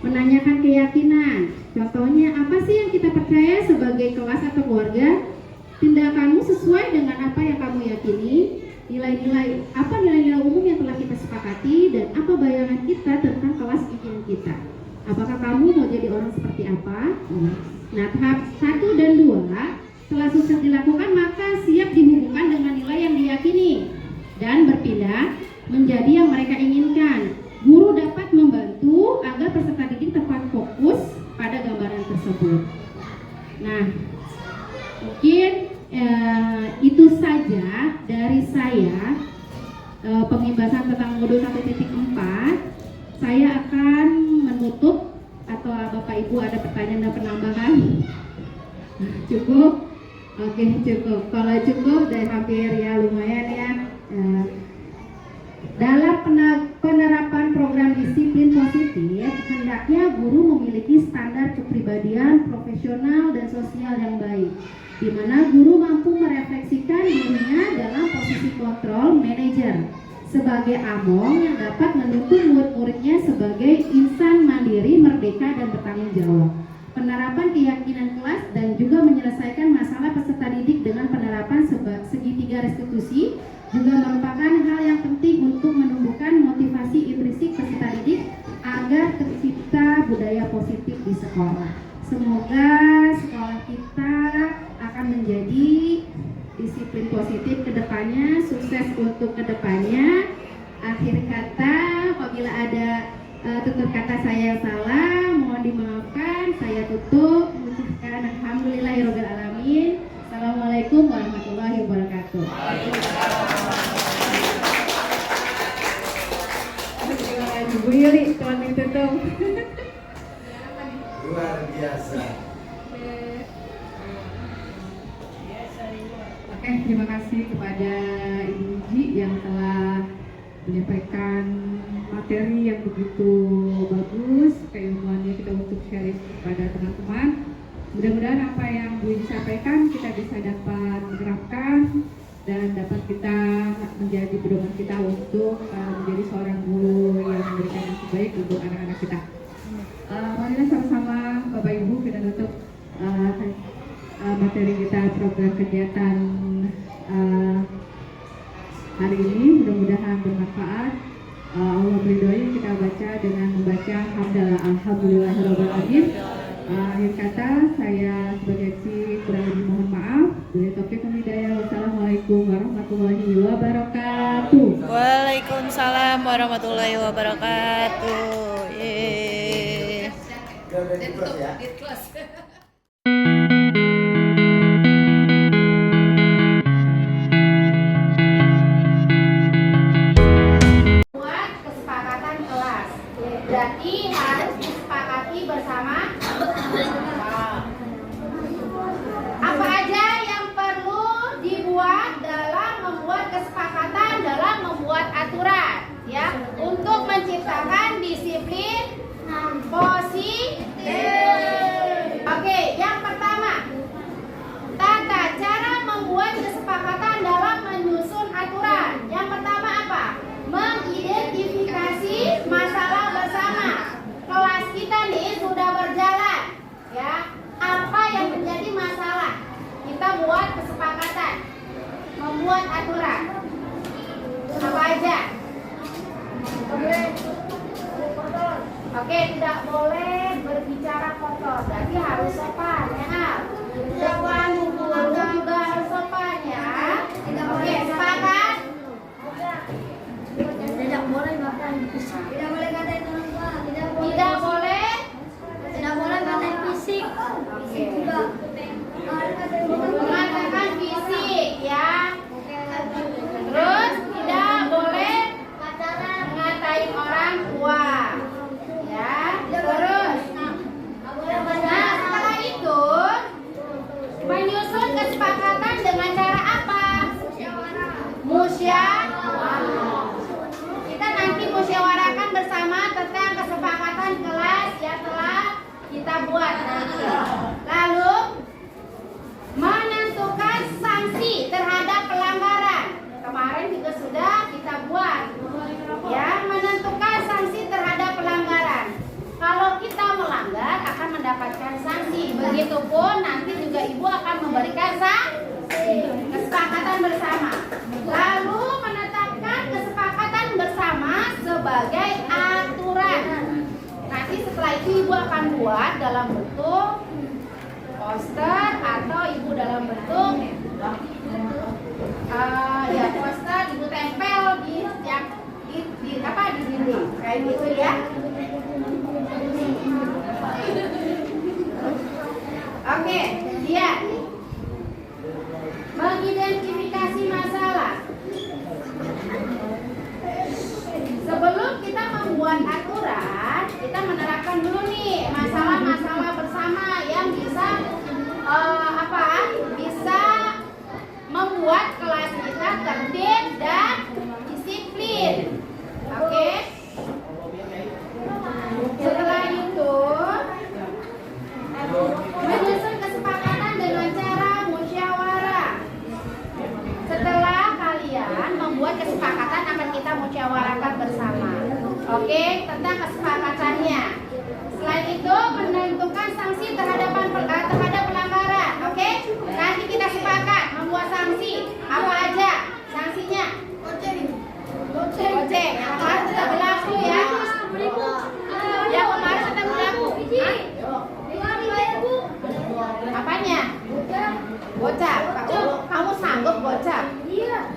Menanyakan keyakinan. Contohnya, apa sih yang kita percaya sebagai kelas atau keluarga? Tindakanmu sesuai dengan apa yang kamu yakini? Apa nilai-nilai umum yang telah kita sepakati, dan apa bayangan kita tentang kelas impian kita? Apakah kamu mau jadi orang seperti apa? Nah, tahap 1 dan 2 setelah sukses dilakukan, maka siap dihubungkan dengan nilai yang diyakini dan berpindah menjadi yang mereka inginkan. Guru dapat membantu agar peserta didik tepat fokus pada gambaran tersebut. Nah, mungkin itu saja dari saya pengibasan tentang modul 1.4. Saya akan menutup, atau Bapak Ibu ada pertanyaan dan penambahan? Cukup? Oke, cukup. Kalau cukup, dan hampir ya lumayan ya. Dalam penerapan program disiplin positif, hendaknya guru memiliki standar kepribadian, profesional, dan sosial yang baik, di mana guru mampu merefleksikan dirinya dalam posisi kontrol manajer sebagai among yang dapat menuntun murid-muridnya sebagai insan mandiri, merdeka, dan bertanggung jawab. Penerapan keyakinan kelas dan juga menyelesaikan masalah peserta didik dengan penerapan segitiga restitusi juga merupakan hal yang penting untuk menumbuhkan motivasi intrinsik peserta didik agar tercipta budaya positif di sekolah. Semoga sekolah kita akan menjadi disiplin positif ke depannya, sukses untuk ke depannya. Akhir kata, apabila ada tutur kata saya yang salah, mohon dimaafkan. Saya tutup mengucapkan alhamdulillahirabbil alamin. Assalamualaikum warahmatullahi wabarakatuh. Terima kasih Bu Yuli, teman tutup. Luar biasa. Oke, terima kasih kepada Ibu Uji yang telah menyampaikan materi yang begitu bagus, keilmuannya kita untuk sharing kepada teman-teman. Mudah-mudahan apa yang Bu Uji sampaikan kita bisa dapat menerapkan dan dapat kita menjadi pedoman kita untuk menjadi seorang guru yang memberikan yang terbaik untuk anak-anak kita. Marilah sama-sama Bapak Ibu kita tutup materi kita program kegiatan hari ini. Mudah-mudahan bermanfaat. Allah meridhoi kita baca dengan membaca hamdalah alhamdulillahirabbil alamin. Akhir kata saya sebagai MC kurang lebih mohon maaf. Bila taufiq wal hidayah. Wassalamualaikum warahmatullahi wabarakatuh. Waalaikumsalam warahmatullahi wabarakatuh. Yeay. Udah di close ya. Buat kesepakatan kelas, berarti harus disepakati bersama. Apa aja yang perlu dibuat dalam membuat kesepakatan, dalam membuat aturan, ya, untuk menciptakan disiplin positif. Oke, yang pertama, tata cara membuat kesepakatan dalam menyusun aturan. Yang pertama apa? Mengidentifikasi masalah bersama. Kelas kita nih sudah berjalan, ya. Apa yang menjadi masalah? Kita buat kesepakatan, membuat aturan. Apa aja? Oke, tidak boleh berbicara kotor. Berarti harus sopan, ya. Depan guru juga harus sopan, ya. Oke, sepakat? Tidak boleh ngatain fisik. Tidak boleh ngatain orang tua. Tidak boleh. Tidak boleh ngatain fisik. Oke. Juga. Mengatakan fisik, ya. Terus tidak boleh ngatain orang tua, ya. Terus, nah setelah itu menyusun kesepakatan dengan cara apa? Musyawarah. Kita nanti musyawarakan bersama tentang kesepakatan kelas yang telah kita buat nanti. Lalu menentukan sanksi terhadap pelanggaran. Kemarin juga sudah kita buat, ya, menentukan sanksi terhadap pelanggaran. Kalau kita melanggar akan mendapatkan sanksi. Begitupun nanti juga ibu akan memberikan sanksi. Kesepakatan bersama. Lalu menetapkan kesepakatan bersama sebagai aturan. Nanti setelah itu ibu akan buat dalam bentuk poster atau ibu dalam bentuk ya poster ibu tempel di dinding kayak gitu, ya. Oke, lihat. Mengidentifikasi masalah. Sebelum kita membuat aturan, kita menerapkan dulu nih masalah-masalah bersama yang bisa bisa membuat kelas kita tertib dan disiplin. Oke. Setelah itu menyusun kesepakatan Oke, tentang kesepakatannya. Selain itu menentukan sanksi terhadap pelanggaran. Oke, nanti kita sepakat membuat sanksi. Apa aja sanksinya? Goceng. Yang kemarin sudah berlaku ya. Yang kemarin sudah berlaku. Apanya? Gocap. Kamu sanggup gocap? Iya.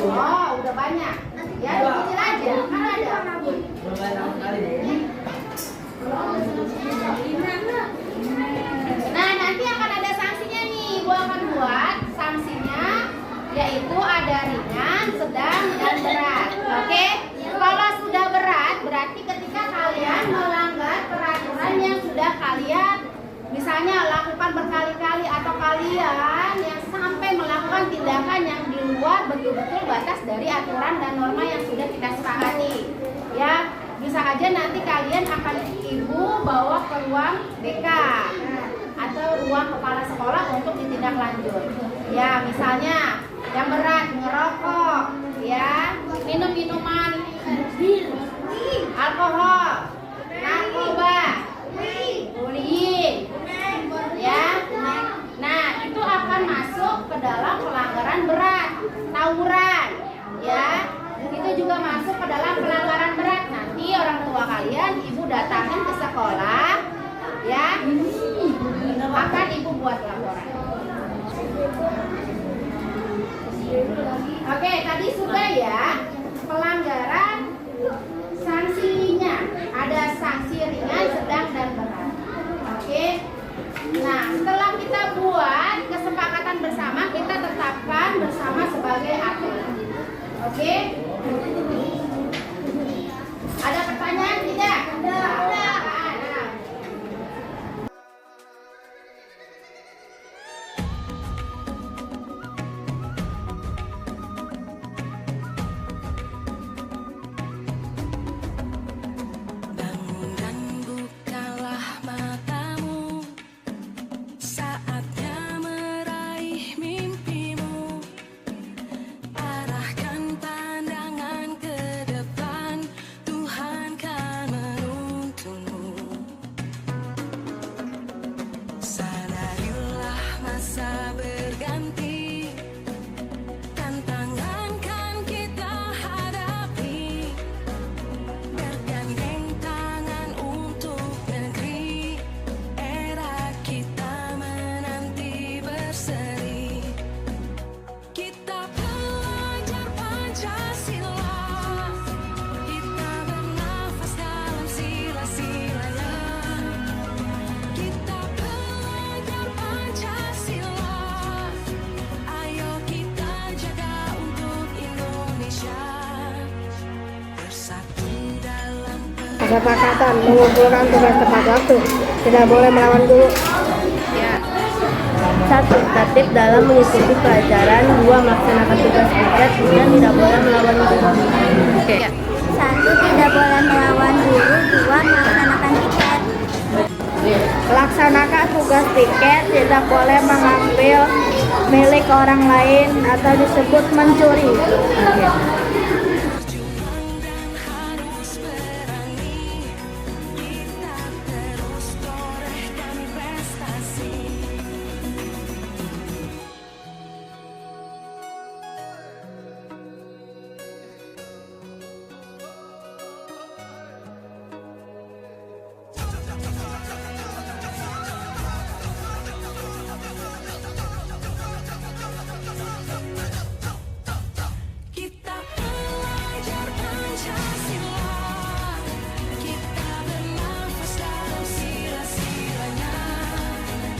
Oh, udah banyak. Ya, dicicil aja. Kan ada. Nah, nanti akan ada sanksinya nih. Gua akan buat sanksinya, yaitu ada ringan, sedang, dan berat. Oke? Kalau sudah berat, berarti ketika kalian melanggar peraturan yang sudah kalian misalnya lakukan berkali-kali, atau kalian yang sampai melakukan tindakan yang di luar betul-betul batas dari aturan dan norma yang sudah kita sepakati. Ya, bisa aja nanti kalian akan ibu bawa ke ruang BK atau ruang kepala sekolah untuk ditindaklanjut. Ya, misalnya yang berat ngerokok, ya, minum minuman bir, alkohol, narkoba, bullying, ya. Nah, itu akan masuk ke dalam pelanggaran berat, tawuran, ya. Itu juga masuk ke dalam pelanggaran berat. Nanti orang tua kalian ibu datangin ke sekolah, ya. Akan ibu buat laporan. Oke, tadi sudah ya pelanggaran sanksinya. Ada sanksi ringan, sedang, dan berat. Oke. Nah, setelah kita buat kesepakatan bersama, kita tetapkan bersama sebagai aturan. Oke. Ada pertanyaan tidak? Ada. Bangun dan bukalah matamu, saatnya meraih mimpimu. Arahkan pandangan ke depan, Tuhan kan menuntunmu. Sadarilah masa berganti, tantangan kan kita hadapi. Bergandeng tangan untuk negeri, era kita menanti berseri. Kita pelajar Pancasila, kita bernafas dalam sila-silanya. Kita pelajar Pancasila, ayo kita jaga untuk Indonesia. Bersatu dalam Kesepakatan mengumpulkan tugas tepat waktu. Tidak boleh melawan guru. Ya. 1. Tertib dalam mengikuti pelajaran. 2. Melaksanakan tugas piket dan tidak boleh melawan guru. Oke. 1. Tidak boleh melawan guru. 2. Melaksanakan piket. Laksanakan tugas piket. Tidak boleh mengambil milik orang lain atau disebut mencuri.